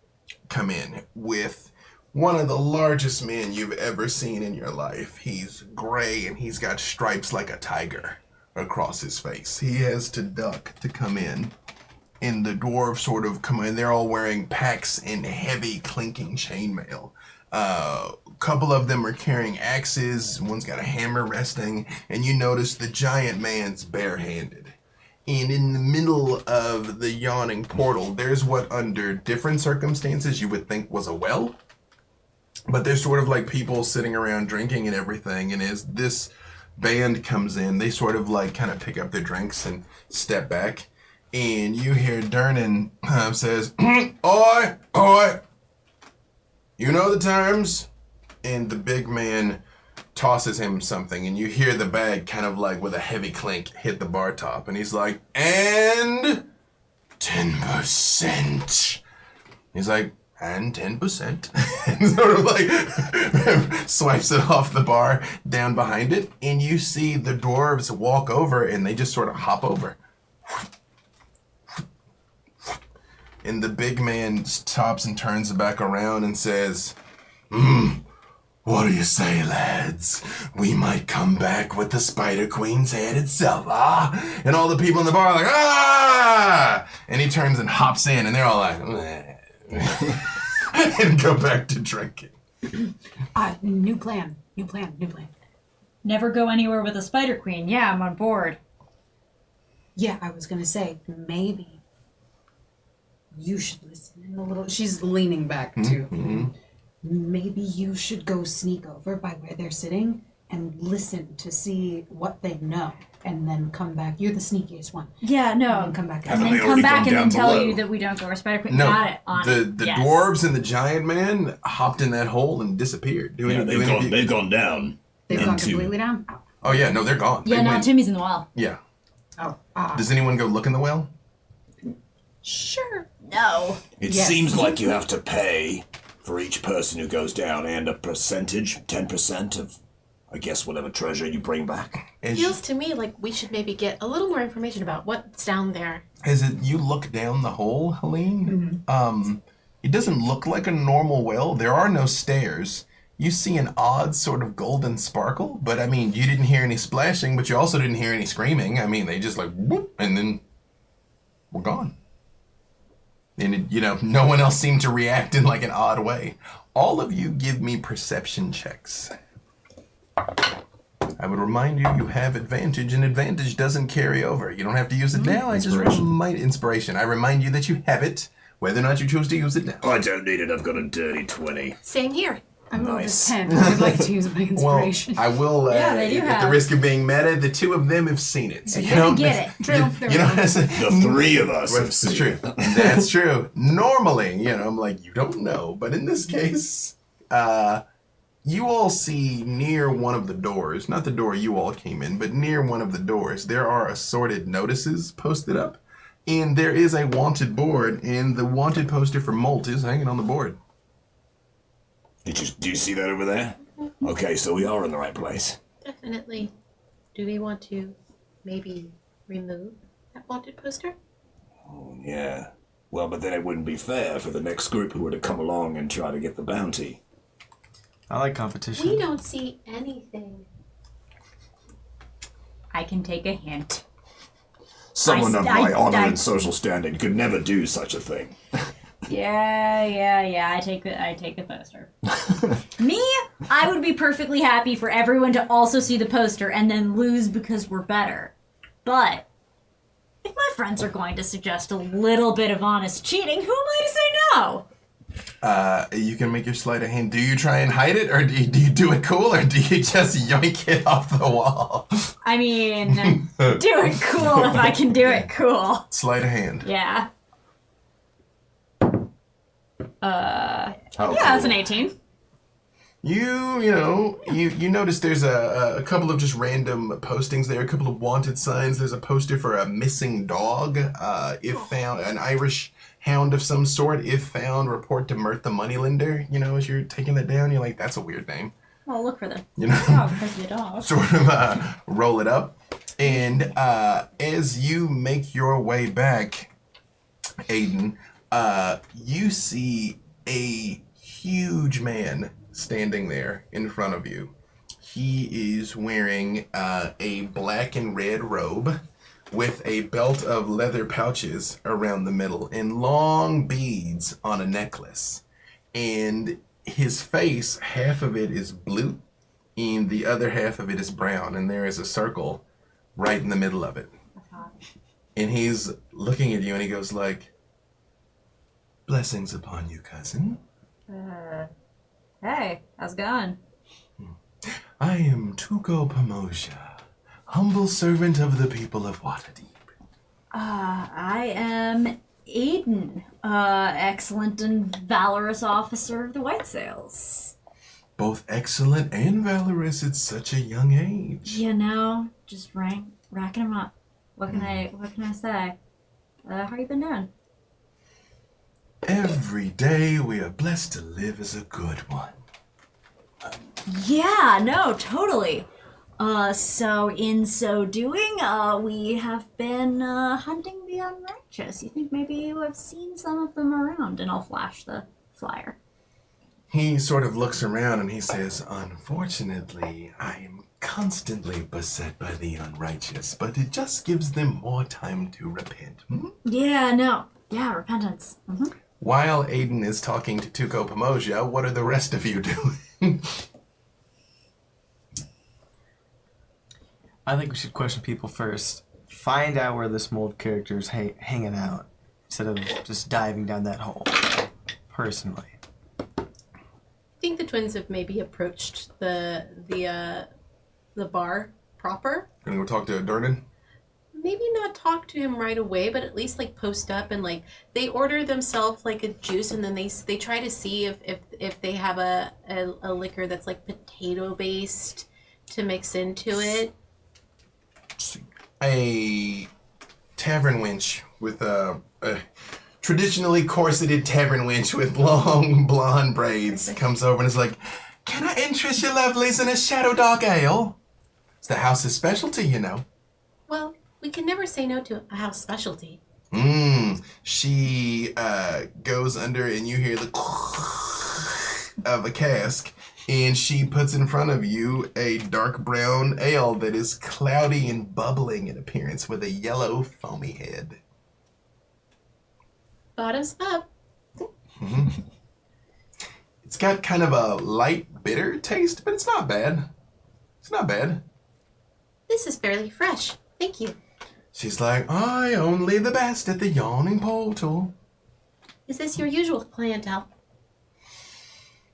come in with one of the largest men you've ever seen in your life. He's gray and he's got stripes like a tiger across his face. He has to duck to come in. And the dwarves sort of come in. They're all wearing packs and heavy clinking chainmail. A couple of them are carrying axes. One's got a hammer resting. And you notice the giant man's barehanded. And in the middle of the Yawning Portal, there's what under different circumstances you would think was a well. But there's sort of like people sitting around drinking and everything. And as this band comes in, they sort of like kind of pick up their drinks and step back. and you hear Durnan says, "Oi, oi! You know the terms?" And the big man tosses him something, and you hear the bag kind of like with a heavy clink hit the bar top, and he's like, "And 10%." He's like, "And 10%. And sort of like swipes it off the bar down behind it, and you see the dwarves walk over, and they just sort of hop over. And the big man stops and turns back around and says, "What do you say, lads? We might come back with the Spider Queen's head itself, ah?" And all the people in the bar are like, "Ah!" And he turns and hops in, and they're all like, and go back to drinking. New plan. Never go anywhere with a Spider Queen. Yeah, I'm on board. Yeah, I was gonna say, maybe you should listen in a little. She's leaning back too. Mm-hmm. Maybe you should go sneak over by where they're sitting and listen to see what they know, and then come back. You're the sneakiest one. Yeah, no. And then come back. And Haven't then they come already back gone and then down tell below? you that we don't go where Spider Queen. No, Got it. On the yes. dwarves and the giant man hopped in that hole and disappeared. Yeah, they've gone down. They've gone into- completely down. Oh yeah, no, they're gone. Yeah, They no, went. Timmy's in the well. Yeah. Oh, Does anyone go look in the well? sure. No. It Yes. seems like you have to pay for each person who goes down and a percentage, 10% of, I guess, whatever treasure you bring back. Feels to me like we should maybe get a little more information about what's down there. As you look down the hole, Helene, it doesn't look like a normal well. There are no stairs. You see an odd sort of golden sparkle, but I mean, you didn't hear any splashing, but you also didn't hear any screaming. I mean, they just like, whoop, and then were gone. And, no one else seemed to react in like an odd way. All of you give me perception checks. I would remind you, you have advantage, and advantage doesn't carry over. You don't have to use it now. Inspiration. I remind you that you have it, whether or not you choose to use it now. I don't need it, I've got a dirty 20. Same here. I'm rolled a Nice. 10. I'd like to use my Well, inspiration. I will, Yeah, they do at the have. risk of being meta, the two of them have seen it. So They're gonna get it. True. There You we know, go. The three of us have That's seen true. it. That's true. Normally, I'm like, you don't know. But in this case, you all see near one of the doors, not the door you all came in, but near one of the doors, there are assorted notices posted up. And there is a wanted board, and the wanted poster for Molt is hanging on the board. Do you see that over there? Okay, so we are in the right place. Definitely. Do we want to maybe remove that wanted poster? Oh, yeah. Well, but then it wouldn't be fair for the next group who were to come along and try to get the bounty. I like competition. We don't see anything. I can take a hint. Someone of my honor I- and social standing could never do such a thing. Yeah. I take the poster. Me, I would be perfectly happy for everyone to also see the poster and then lose because we're better. But if my friends are going to suggest a little bit of honest cheating, who am I to say no? You can make your sleight of hand. Do you try and hide it, or do you do it cool, or do you just yoink it off the wall? I mean, do it cool if I can do it cool. Sleight of hand. Yeah. How Yeah, that's an 18. You notice there's a couple of just random postings there, a couple of wanted signs. There's a poster for a missing dog, if found, an Irish hound of some sort, if found, report to Mirth the Moneylender. As you're taking that down, you're like, that's a weird name. Well, look for the Oh, because of the dog. sort of roll it up. And as you make your way back, Aiden, you see a huge man standing there in front of you. He is wearing a black and red robe with a belt of leather pouches around the middle and long beads on a necklace. And his face, half of it is blue and the other half of it is brown, and there is a circle right in the middle of it. And he's looking at you and he goes like, "Blessings upon you, cousin. Hey, how's it going? I am Tuco Pomosia, humble servant of the people of Waterdeep. I am Aiden, excellent and valorous officer of the White Sails. Both excellent and valorous at such a young age. You know, just racking them up. What can I say? How you been doing? Every day we are blessed to live as a good one. Yeah, no, totally. So in so doing, we have been hunting the unrighteous. You think maybe you have seen some of them around? And I'll flash the flyer. He sort of looks around and he says, unfortunately, I am constantly beset by the unrighteous, but it just gives them more time to repent. Yeah, no. Yeah, repentance. Mm-hmm. While Aiden is talking to Tuco Pomoja, what are the rest of you doing? I think we should question people first. Find out where this mold character is hanging out, instead of just diving down that hole. Personally. I think the twins have maybe approached the bar proper. Gonna go talk to Darkened? Maybe not talk to him right away, but at least like post up and like they order themselves like a juice, and then they try to see if they have a liquor that's like potato based to mix into it. A tavern wench with a traditionally corseted tavern wench with long blonde braids comes over and is like, "Can I interest your lovelies in a shadow dark ale? It's the house's specialty, you know." Well, we can never say no to a house specialty. She goes under and you hear the of a cask, and she puts in front of you a dark brown ale that is cloudy and bubbling in appearance with a yellow foamy head. Bottoms up. It's got kind of a light bitter taste, but it's not bad. It's not bad. This is fairly fresh. Thank you. She's like, I only the best at the Yawning Portal. Is this your usual clientele?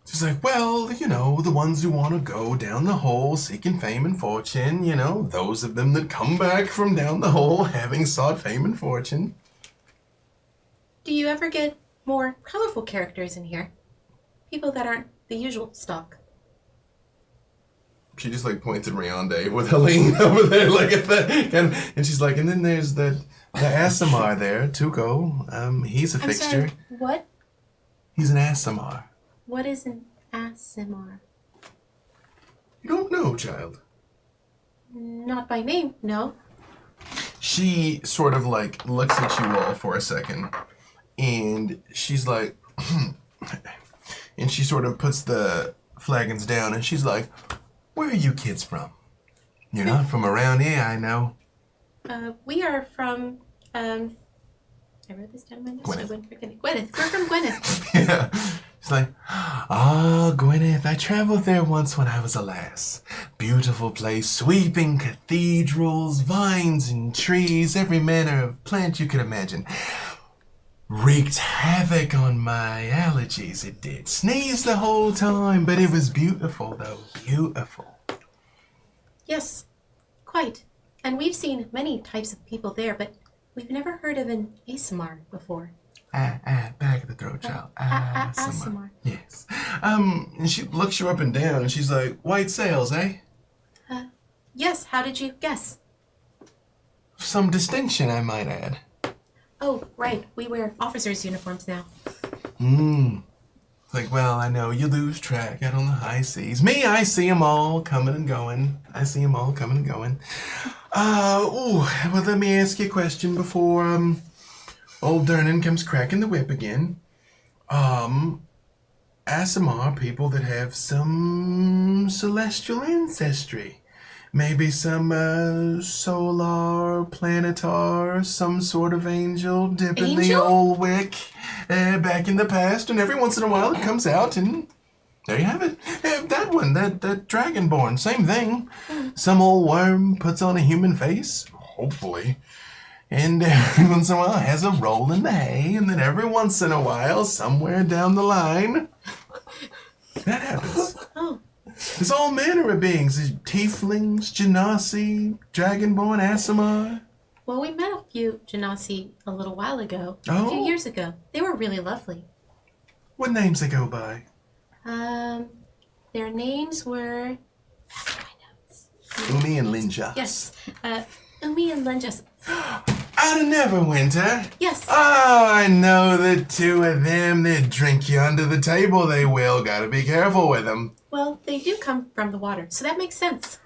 She's like, well, you know, the ones who want to go down the hole seeking fame and fortune, you know, those of them that come back from down the hole having sought fame and fortune. Do you ever get more colorful characters in here? People that aren't the usual stock. She just like points at Rayonde with Helene over there, like at the, and she's like, and then there's the Asimar there, Tuco. He's a I'm fixture. sorry, what? He's an Asimar. What is an Asimar? You don't know, child. Not by name, no. She sort of like looks at you all for a second, and she's like, and she sort of puts the flagons down, and she's like, where are you kids from? You're not from around here, I know. We are from, I wrote this down in my notes. Gwyneth. I wouldn't forget it. Gwyneth. We're from Gwyneth. Yeah. She's like, Gwyneth, I traveled there once when I was a lass. Beautiful place, sweeping cathedrals, vines and trees, every manner of plant you could imagine. Wreaked havoc on my allergies, it did. Sneezed the whole time, but it was beautiful, though. Beautiful. Yes, quite. And we've seen many types of people there, but we've never heard of an Asimar before. Back of the throat, child. Asimar. Yes. And she looks you up and down, and she's like, white sails, eh? Yes, how did you guess? Some distinction, I might add. Oh, right. We wear officers' uniforms now. Like, well, I know you lose track out on the high seas. Me, I see them all coming and going. Well, let me ask you a question before, old Dernan comes cracking the whip again. Asimar people that have some celestial ancestry. Maybe some solar, planetar, some sort of angel dipping the old wick back in the past, and every once in a while it comes out, and there you have it. That one, that dragonborn, same thing. Some old worm puts on a human face, hopefully, and every once in a while has a roll in the hay, and then every once in a while, somewhere down the line, that happens. Oh. There's all manner of beings. There's tieflings, genasi, dragonborn, Asimar. Well, we met a few Genasi a little while ago. A Oh. few years ago. They were really lovely. What names they go by? Their names were... Umi and Linja. Yes. Umi and Lenjas. Out of Neverwinter. Yes. Oh, I know the two of them. They'd drink you under the table, they will. Gotta be careful with them. Well, they do come from the water, so that makes sense.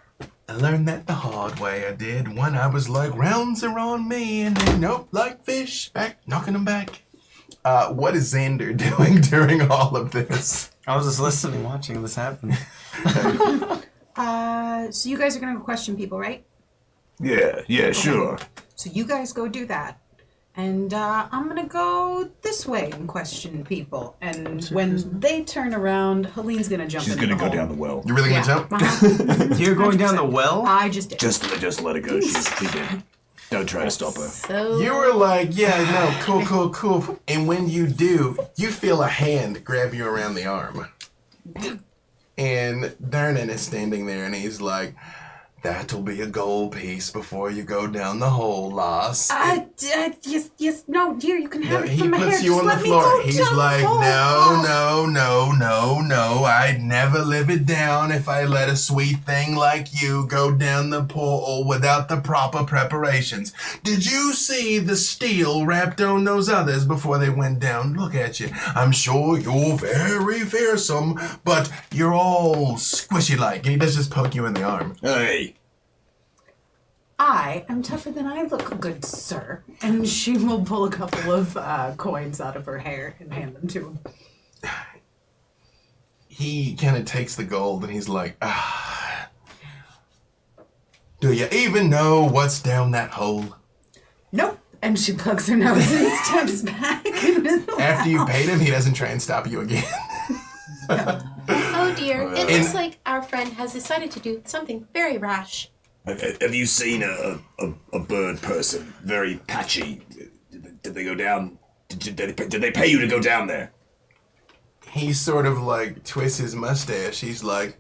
I learned that the hard way, I did. One, I was like, rounds are on me, and then, nope, like fish, back, knocking them back. What is Xander doing during all of this? I was just listening, watching this happen. So you guys are gonna go question people, right? Yeah, sure. So you guys go do that. And I'm gonna go this way and question people. And when they turn around, Helene's gonna jump She's in gonna the go hole. down the well. You really gonna jump? Uh-huh. You're going down the well? I just did. Just let her go. She did. Don't try to stop her. So... You were like, yeah, no, cool. And when you do, you feel a hand grab you around the arm. And Darkened is standing there and he's like, that'll be a gold piece before you go down the hole, lass. Yes, no, here, you can have it He from my hair. puts you Just on the let me floor. go He's down the like, hole. no. I'd never live it down if I let a sweet thing like you go down the portal without the proper preparations. Did you see the steel wrapped on those others before they went down? Look at you. I'm sure you're very fearsome, but you're all squishy-like. And he does just poke you in the arm. Hey, I am tougher than I look, good sir. And she will pull a couple of coins out of her hair and hand them to him. He kind of takes the gold and he's like, do you even know what's down that hole? Nope. And she plugs her nose and steps back into the After you paid him, he doesn't try and stop you again. Oh dear, it And- looks like our friend has decided to do something very rash. have you seen a bird person? Very patchy. Did they go down? Did they pay you to go down there? He sort of like twists his mustache. He's like,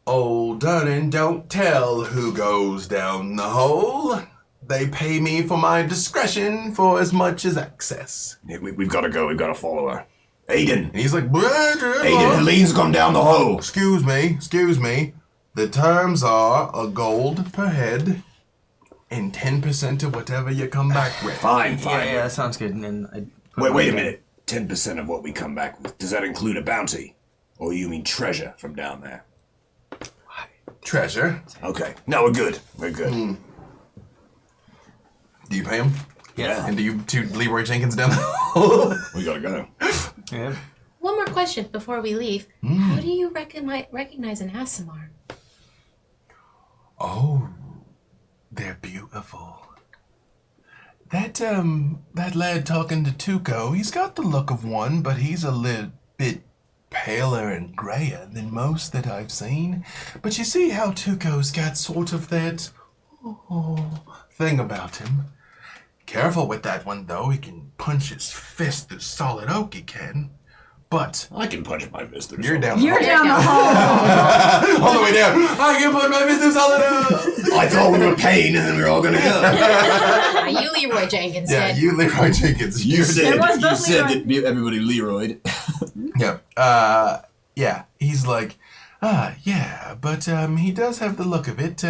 oh, darling, don't tell who goes down the hole. They pay me for my discretion for as much as access. Yeah, we've got to go. We've got to follow her. Aiden! And he's like, Aiden, Helene's gone down the hole. Excuse me. The terms are a gold per head and 10% of whatever you come back with. Fine. Yeah, that sounds good. And then I Wait a minute. 10% of what we come back with. Does that include a bounty? Or you mean treasure from down there? Treasure. Okay. No, we're good. We're good. Do you pay him? Yeah. And do you toot Leroy Jenkins down the hole? We gotta go. Yeah. One more question before we leave. How do you recognize an Asimar? Oh, they're beautiful. That lad talking to Tuco, he's got the look of one, but he's a little bit paler and grayer than most that I've seen. But you see how Tuco's got sort of that thing about him. Careful with that one, though. He can punch his fist through solid oak, he can. But I can punch my fist through. you're down You're down the hole. all the way down. I can put my fist through solid oak. I thought we were paying and then we were all gonna go. You Leroy Jenkins Yeah, said. you Leroy Jenkins. You said was both that everybody Leroyed. Yeah. Yeah. He's like, yeah, but he does have the look of it.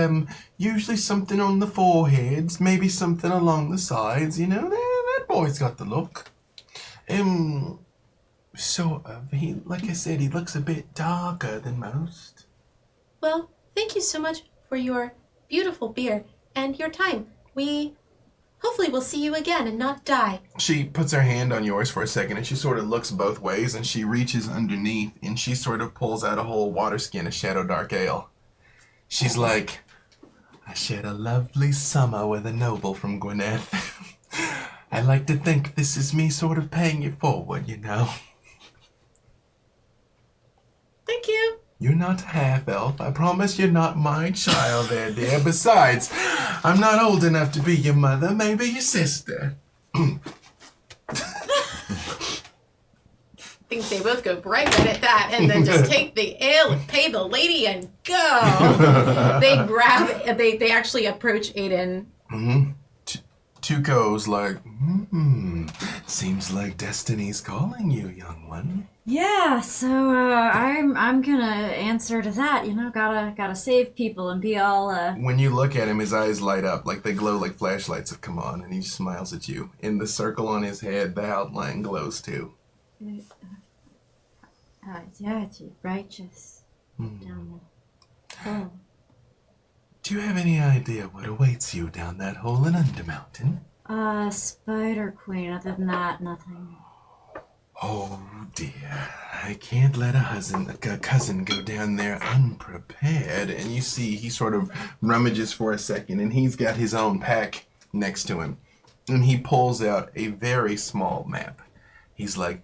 Usually something on the foreheads, maybe something along the sides. You know, that boy's got the look. Sort of. He, like I said, he looks a bit darker than most. Well, thank you so much for your beautiful beer and your time. We hopefully will see you again and not die. She puts her hand on yours for a second and she sort of looks both ways and she reaches underneath and she sort of pulls out a whole water skin of Shadow Dark Ale. She's like, I shared a lovely summer with a noble from Gwyneth. I like to think this is me sort of paying you forward, you know. Thank you. You're not a half-elf. I promise you're not my child there, dear. Besides, I'm not old enough to be your mother, maybe your sister. I think they both go bright red at that and then just take the ale and pay the lady and go. They actually approach Aiden Mm-hmm. Tuco's like, seems like destiny's calling you, young one. Yeah, so I'm gonna answer to that. You know, gotta save people and be all. When you look at him, his eyes light up like they glow like flashlights have come on, and he smiles at you. In the circle on his head, the outline glows too. Yeah, it's righteous down the hole. Do you have any idea what awaits you down that hole in Undermountain? Spider Queen. Other than that, nothing. Oh dear, I can't let a cousin go down there unprepared. And you see he sort of rummages for a second, and he's got his own pack next to him. And he pulls out a very small map. He's like,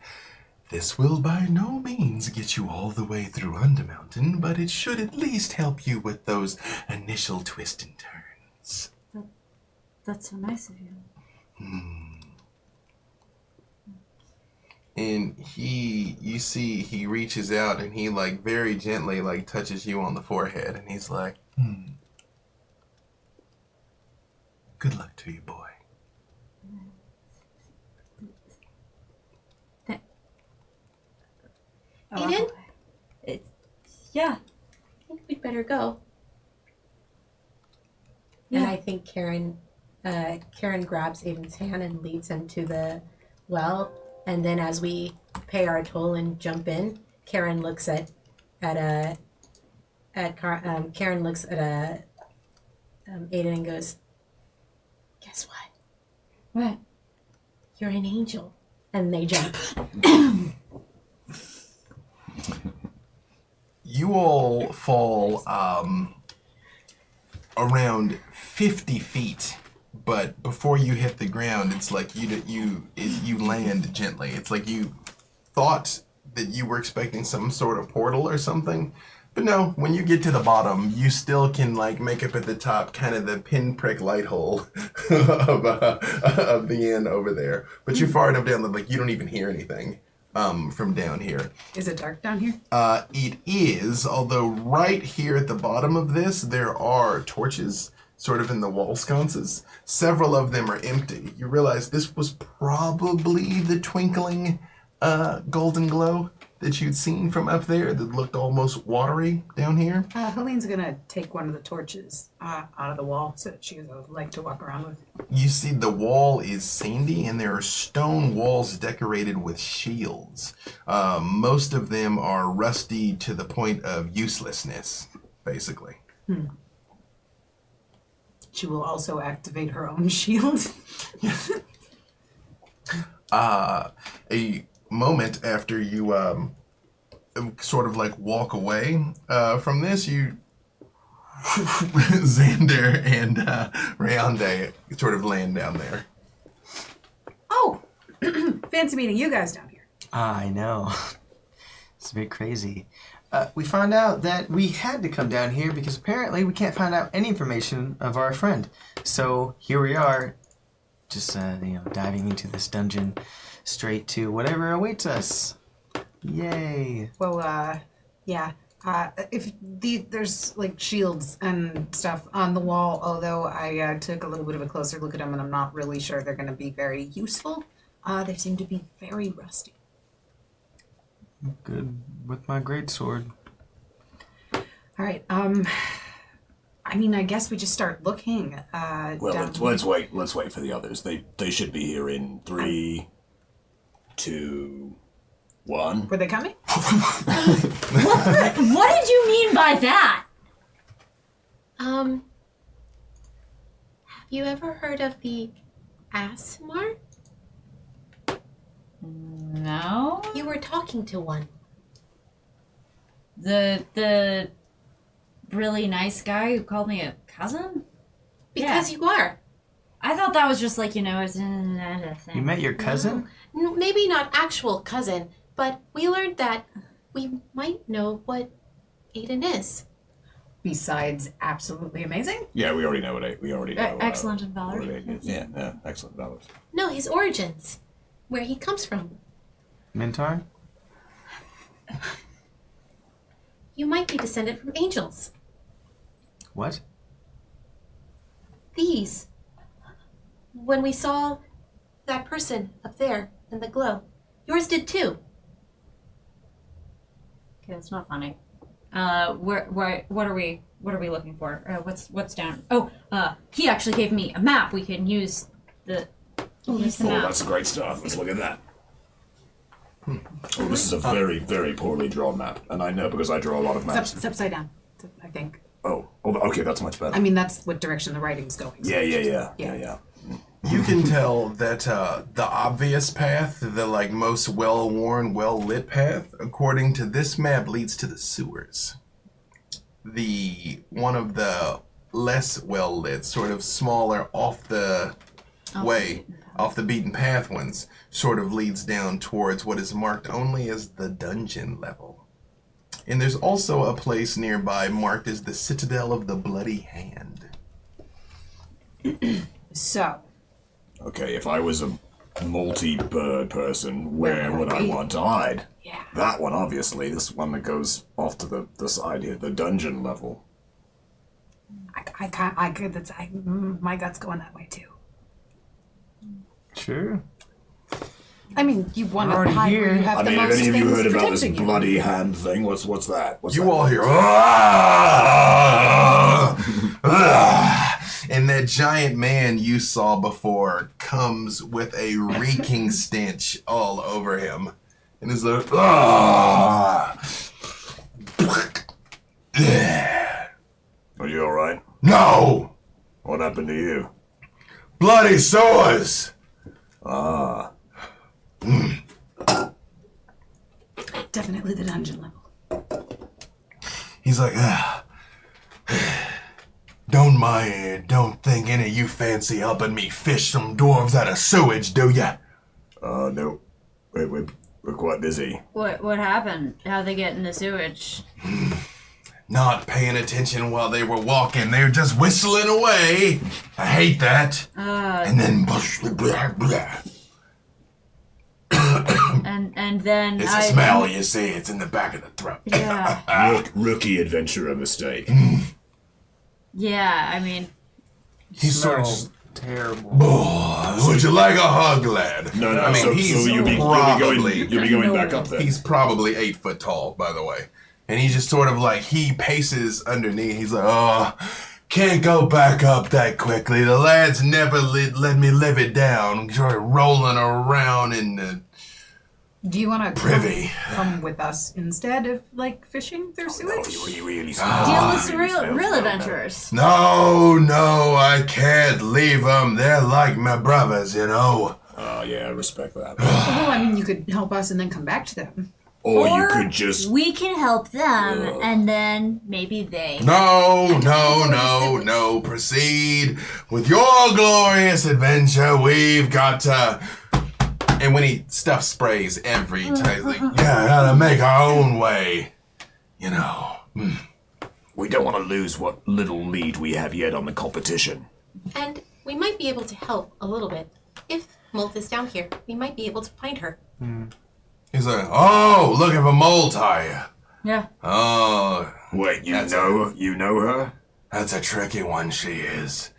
this will by no means get you all the way through Undermountain, but it should at least help you with those initial twists and turns. That's so nice of you. And you see he reaches out and he like very gently like touches you on the forehead, and he's like, good luck to you, boy. Aiden? Yeah. I think we'd better go. Yeah. And I think Kerrin grabs Aiden's hand and leads him to the well. And then as we pay our toll and jump in, Kerrin looks Aiden and goes, "Guess what? What? You're an angel." And they jump. You all fall around 50 feet, but before you hit the ground, it's like you land gently. It's like you thought that you were expecting some sort of portal or something, but no. When you get to the bottom, you still can like make up at the top, kind of the pinprick light hole of the end over there. But you're far enough down that like you don't even hear anything. From down here. Is it dark down here? It is, although right here at the bottom of this, there are torches sort of in the wall sconces. Several of them are empty. You realize this was probably the twinkling golden glow that you'd seen from up there that looked almost watery down here. Helene's gonna take one of the torches out of the wall so that she has a leg to walk around with. You see the wall is sandy and there are stone walls decorated with shields. Most of them are rusty to the point of uselessness, basically. She will also activate her own shield. A moment after you sort of like walk away from this, you Xander and Rayonde sort of land down there. Oh, fancy meeting you guys down here. I know. It's a bit crazy. We found out that we had to come down here because apparently we can't find out any information of our friend. So here we are, just diving into this dungeon straight to whatever awaits us. Yay. Well, yeah. If there's like shields and stuff on the wall, although I took a little bit of a closer look at them and I'm not really sure they're going to be very useful. They seem to be very rusty. Good with my greatsword. All right. I mean, I guess we just start looking. Well, let's wait. Let's wait for the others. They should be here in 3, 2, 1. Were they coming? What did you mean by that? Have you ever heard of the Asmar? No. You were talking to one. The really nice guy who called me a cousin? Because you are. I thought that was just like, it's a thing. You met your cousin? No, maybe not actual cousin, but we learned that we might know what Aiden is. Besides absolutely amazing? Yeah, we already know what we already know. Excellent and what valid. Aiden is. Yeah, excellent valid. No, his origins. Where he comes from. Mintar? You might be descended from angels. What? These when we saw that person up there in the glow. Yours did too. Okay, that's not funny. What are we looking for? What's down? Oh, he actually gave me a map. We can use the use the Oh, map. that's great stuff. Let's look at that. Oh, this is a very, very poorly drawn map. And I know because I draw a lot of maps. It's upside down, I think. Oh, okay, that's much better. I mean, that's what direction the writing's going. so Yeah. You can tell that the obvious path, the like most well-worn, well-lit path, according to this map, leads to the sewers. The one of the less well-lit, sort of smaller, off the beaten path ones, sort of leads down towards what is marked only as the dungeon level. And there's also a place nearby marked as the Citadel of the Bloody Hand. So, Okay, if I was a multi-bird person, where would I want to hide? yeah. That one, obviously. This one that goes off to the side here, the dungeon level. My gut's going that way too. Sure. I mean, you want to already hide where here. you have I the mean, have most any of you things heard about this protecting you. bloody hand thing? What's that? What's You that? all hear, and that giant man you saw before comes with a reeking stench all over him, and is like, Are you alright? no, What happened to you? bloody sores. Definitely the dungeon level. He's like, don't think any of you fancy helping me fish some dwarves out of sewage, do ya? No. We're quite busy. What happened? How'd they get in the sewage? Not paying attention while they were walking. They were just whistling away. I hate that. And then blah, blah. And then It's a smell, you see. It's in the back of the throat. Yeah. Rookie adventurer mistake. Yeah, I mean, He's sort of Smells terrible. Oh, would you like a hug, lad? No, I mean, so he's you'll be going back up there. He's probably 8 foot tall, by the way. And he's just sort of like, he paces underneath. He's like, oh, can't go back up that quickly. The lads never let me live it down. Sort of rolling around in the Do you want to privy. come with us instead of like fishing through sewage? You really deal with some real adventurers. No, I can't leave them. They're like my brothers, you know. Oh, yeah, I respect that. Well, I mean, you could help us and then come back to them. Or you could just... We can help them, and then maybe they. No. Proceed with your glorious adventure. We've got to... And when he stuff sprays every time, he's like, yeah, gotta make our own way. You know. We don't want to lose what little lead we have yet on the competition. And we might be able to help a little bit. If Molt is down here, we might be able to find her. He's like, oh, looking for Molt, are you? Yeah. Oh, Wait, you know her? that's a tricky one, she is.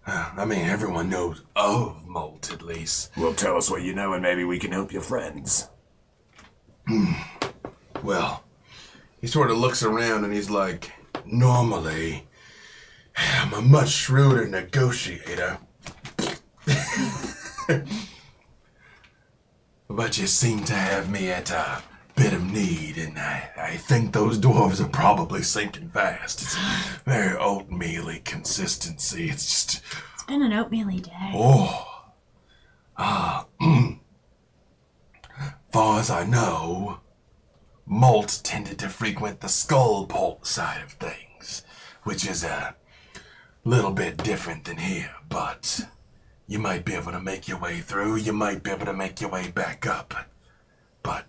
I mean, everyone knows of Molt, at least. Well, tell us what you know and maybe we can help your friends. Well, he sort of looks around and he's like, normally, I'm a much shrewder negotiator. But you seem to have me at a bit of need, and I think those dwarves are probably sinking fast. It's very oatmeal-y consistency. It's just, It's been an oatmeal-y day. far as I know, Molt tended to frequent the Skullport side of things, which is a little bit different than here, but you might be able to make your way through, you might be able to make your way back up. But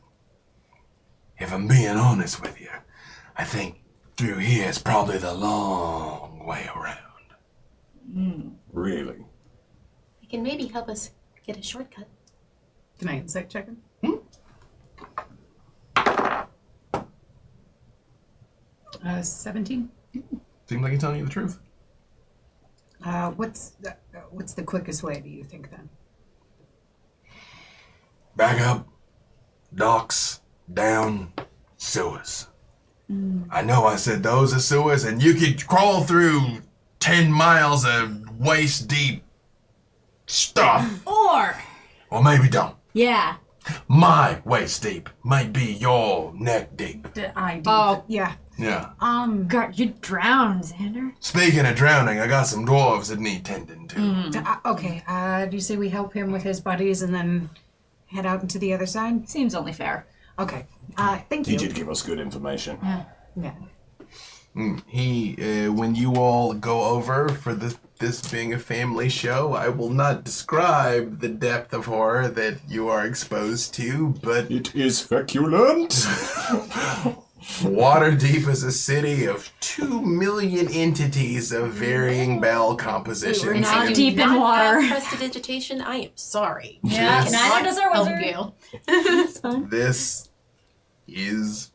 if I'm being honest with you, I think through here is probably the long way around. Really? It can maybe help us get a shortcut. Can I insight check him? 17. Seems like he's telling you the truth. What's the quickest way, do you think, then? Back up, docks, down, sewers. I know I said those are sewers, and you could crawl through 10 miles of waist-deep stuff. Or, Or maybe don't. yeah. My waist-deep might be your neck-deep. Oh, yeah. Yeah. God, you drowned, Xander. Speaking of drowning, I got some dwarves that need tending to. Okay, do you say we help him with his buddies and then head out into the other side? Seems only fair. Okay, thank He you. did give us good information. Yeah. When you all go over for this being a family show, I will not describe the depth of horror that you are exposed to, but It is feculent. Waterdeep is a city of 2 million entities of varying bowel compositions. not and deep in water. Prestidigitation, I am sorry. Yeah, Yes. neither does our Help wizard. you. It's fine. This is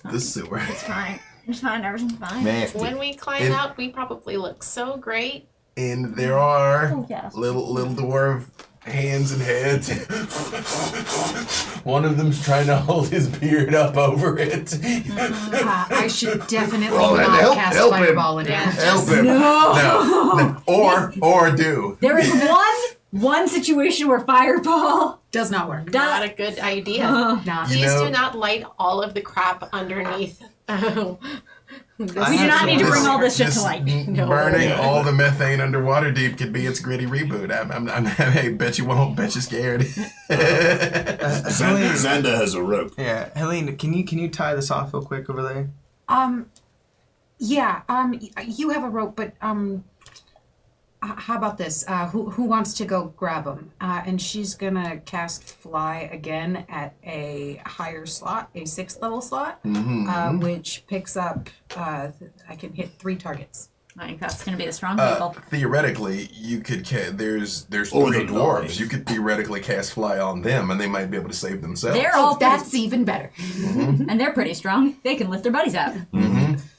fine. the sewer. It's fine. It's fine. Everything's fine. When we climb out, we probably look so great. And there are Oh, yes. little dwarf hands and heads. One of them's trying to hold his beard up over it. I should definitely Well, then not help- cast help him. Fireball in Yeah. it. Help him. No. Or do. There is one situation where fireball. Does not work. Not a good idea. Nah. You Please know- do not light all of the crap underneath. We do not need to bring all this shit to light. Burning all the methane under Waterdeep could be its gritty reboot. Hey, bet you won't. Bet you're scared. Helene, Xander has a rope. yeah, Helene, can you tie this off real quick over there? Yeah, you have a rope, but, how about this? Who wants to go grab him? And she's gonna cast Fly again at a higher slot, a 6th level slot, which picks up, I can hit 3 targets. I think that's going to be the strong people. Theoretically, you could there's Or 3 the dwarves. knife. You could theoretically cast Fly on them, and they might be able to save themselves. They're all That's even better. and they're pretty strong. They can lift their buddies up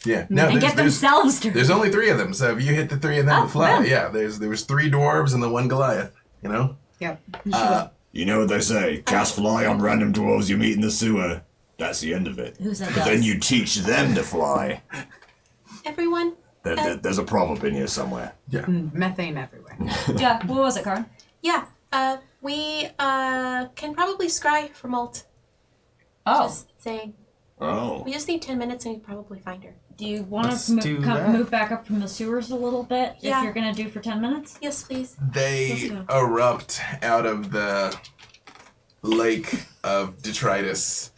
Yeah. No, and get themselves to. There's only 3 of them, so if you hit the 3 of them Oh, with Fly, well. yeah, there was 3 dwarves and the 1 Goliath. You know. Yep. You know what they say? Cast fly on random dwarves you meet in the sewer. That's the end of it. Who said But that? then you teach them to fly. Everyone, There's a proverb in here somewhere. Methane everywhere. Yeah, what was it, Karrin? yeah, we can probably scry for Molt. Oh, Just saying. Oh. We just need 10 minutes and we'd probably find her. do you want Let's to do that. move back up from the sewers a little bit? Yeah. If you're going to do for 10 minutes? Yes, please. They erupt out of the lake of detritus.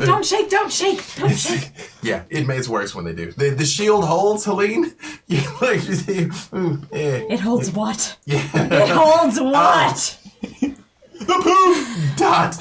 Don't shake, don't shake, don't shake. Yeah, it makes worse when they do. The shield holds, Helene. You like you see, It holds what? yeah. It holds what? Dot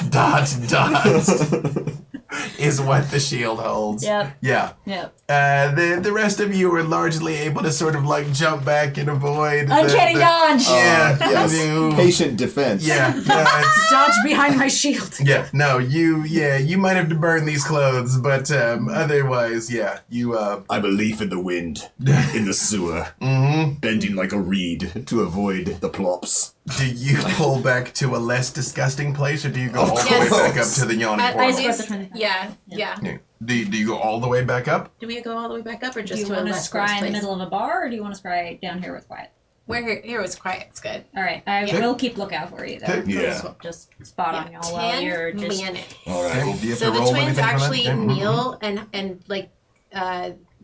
is what the shield holds. Yep. Yeah. Yep. The rest of you are largely able to sort of like jump back and avoid. Uncanny dodge! Yeah. Yes. you- Patient defense. Yeah. No, it's, Dodge behind my shield. yeah. No. You might have to burn these clothes, but otherwise, yeah. You. I'm a leaf in the wind, in the sewer, bending like a reed to avoid the plops. Do you pull back to a less disgusting place, or do you go all the way Yes. back up to the yawning At portal? escort least- the 25. yeah. Yeah. Do you go all the way back up? Do we go all the way back up or Do just you to a want to less scry gross in the place? middle of a bar, or do you want to scry down here with quiet? Where here was quiet. It's good. All right, I will keep lookout for you, though. Okay. Yeah. Just spot on y'all while 10 you're just... minutes. All right. Okay, do you have So to the roll twins anything for that? actually Okay. kneel and like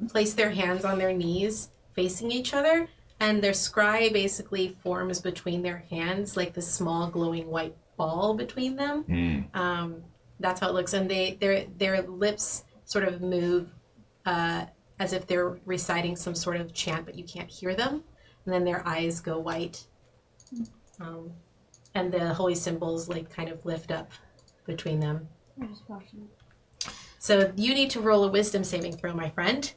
place their hands on their knees facing each other, and their scry basically forms between their hands like this small glowing white ball between them. That's how it looks, and their lips sort of move as if they're reciting some sort of chant, but you can't hear them. And then their eyes go white, and the holy symbols like kind of lift up between them. So you need to roll a wisdom saving throw, my friend.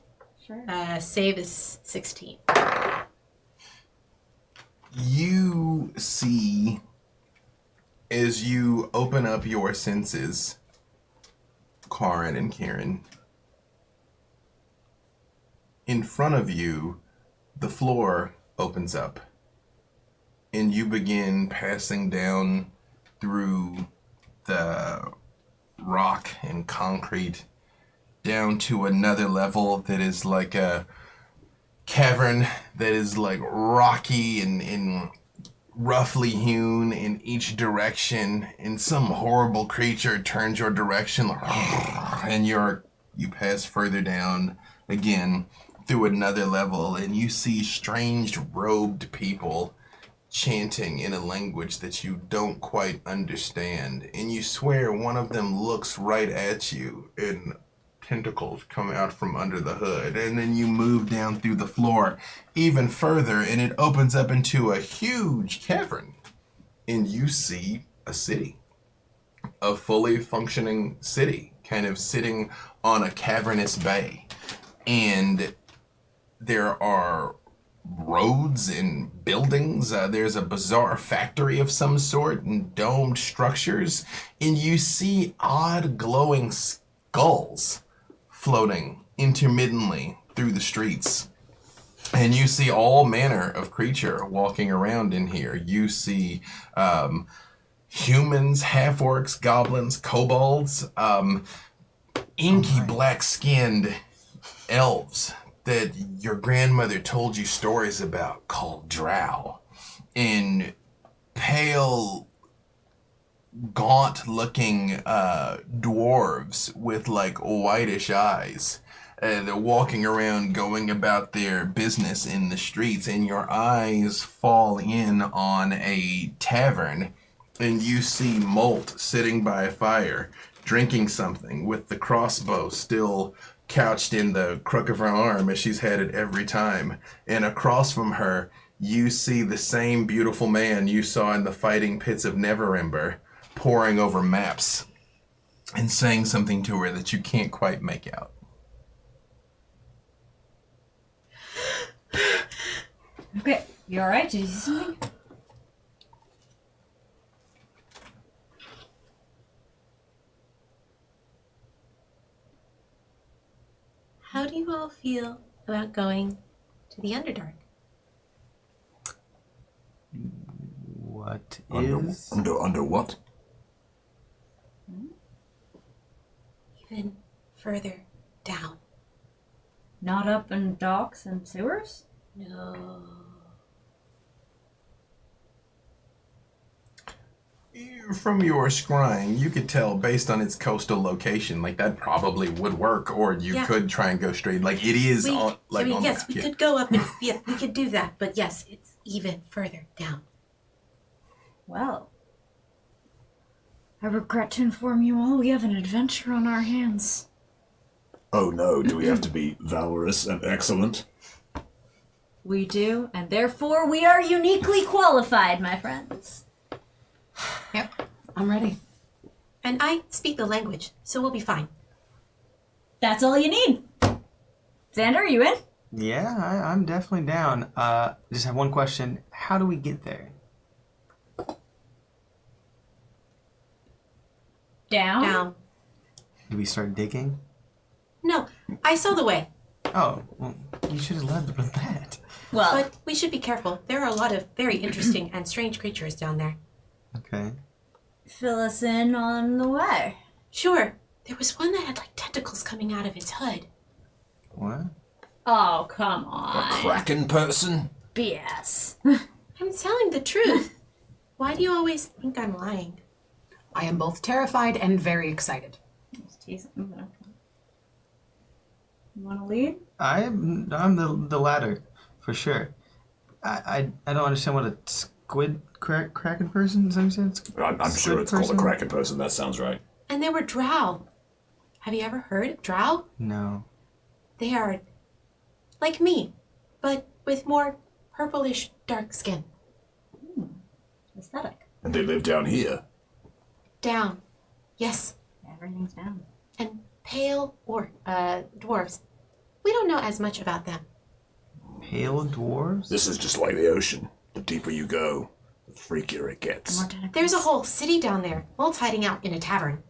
Sure. Save is 16. You see, as you open up your senses, Karrin and Kerrin, in front of you, the floor opens up, and you begin passing down through the rock and concrete down to another level that is like a cavern that is like rocky and roughly hewn in each direction, and some horrible creature turns your direction, and you pass further down again through another level, and you see strange robed people chanting in a language that you don't quite understand, and you swear one of them looks right at you, and tentacles come out from under the hood. And then you move down through the floor even further, and it opens up into a huge cavern, and you see a city, a fully functioning city, kind of sitting on a cavernous bay. And there are roads and buildings. There's a bizarre factory of some sort and domed structures. And you see odd glowing skulls floating intermittently through the streets. And you see all manner of creature walking around in here. You see humans, half-orcs, goblins, kobolds, inky black-skinned elves that your grandmother told you stories about called drow, and pale, gaunt-looking dwarves with like whitish eyes. They're walking around going about their business in the streets, and your eyes fall in on a tavern, and you see Molt sitting by a fire, drinking something with the crossbow still couched in the crook of her arm as she's had it every time. And across from her, you see the same beautiful man you saw in the fighting pits of Neverember, poring over maps and saying something to her that you can't quite make out. Okay, you alright? Did you see something? How do you all feel about going to the Underdark? What Under is? under what? Even further down. Not up in docks and sewers? No. From your scrying, you could tell based on its coastal location, like that probably would work, or you could try and go straight. Like it is on, like on yes, the we could go up and we could do that, but yes, it's even further down. Well, I regret to inform you all we have an adventure on our hands. Oh no, do we have to be valorous and excellent? We do, and therefore we are uniquely qualified, my friends. Yep, I'm ready. And I speak the language, so we'll be fine. That's all you need. Xander, are you in? Yeah, I'm definitely down. Just have one question. How do we get there? Down. Do we start digging? No, I saw the way, Oh, well, you should have led with that. Well, but we should be careful. There are a lot of very interesting and strange creatures down there. Okay. fill us in on the way. Sure, there was one that had like tentacles coming out of its hood. What? Oh, come A on. kraken person? BS. I'm telling the truth. Why do you always think I'm lying? I am both terrified and very excited. You want to lead? I'm the latter, for sure. I don't understand what a squid kraken person is. That what you said? I'm sure it's called a kraken person. That sounds right. And they were drow. Have you ever heard of drow? No. They are like me, but with more purplish dark skin. Aesthetic. And they live down here. Down. Yes. Everything's down. And pale or dwarves. We don't know as much about them. Pale dwarves? This is just like the ocean. The deeper you go, the freakier it gets. More tentacles. There's a whole city down there. Molt's hiding out in a tavern.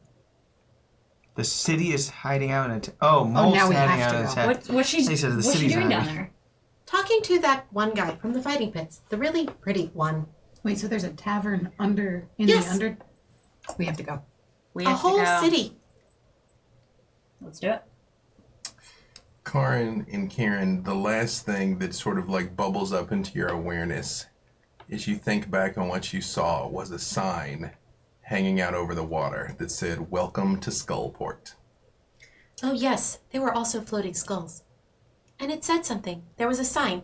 The city is hiding out in a... Molt's now we hiding have out to in a go. tavern. What's she They said the doing city's down hiding. there? talking to that one guy from the fighting pits, the really pretty one. Wait, so there's a tavern under in Yes. the under. We have to go. We A have whole to go. city. Let's do it. Karrin and Kerrin, the last thing that sort of like bubbles up into your awareness is you think back on what you saw was a sign hanging out over the water that said, "Welcome to Skullport." Oh, yes. There were also floating skulls. And it said something. There was a sign.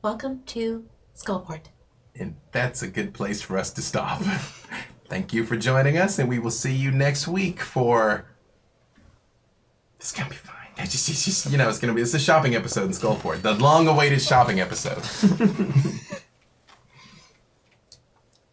Welcome to Skullport. And that's a good place for us to stop. Thank you for joining us, and we will see you next week for... This is going to be fine. It's just, it's a shopping episode in Skullport. The long-awaited shopping episode.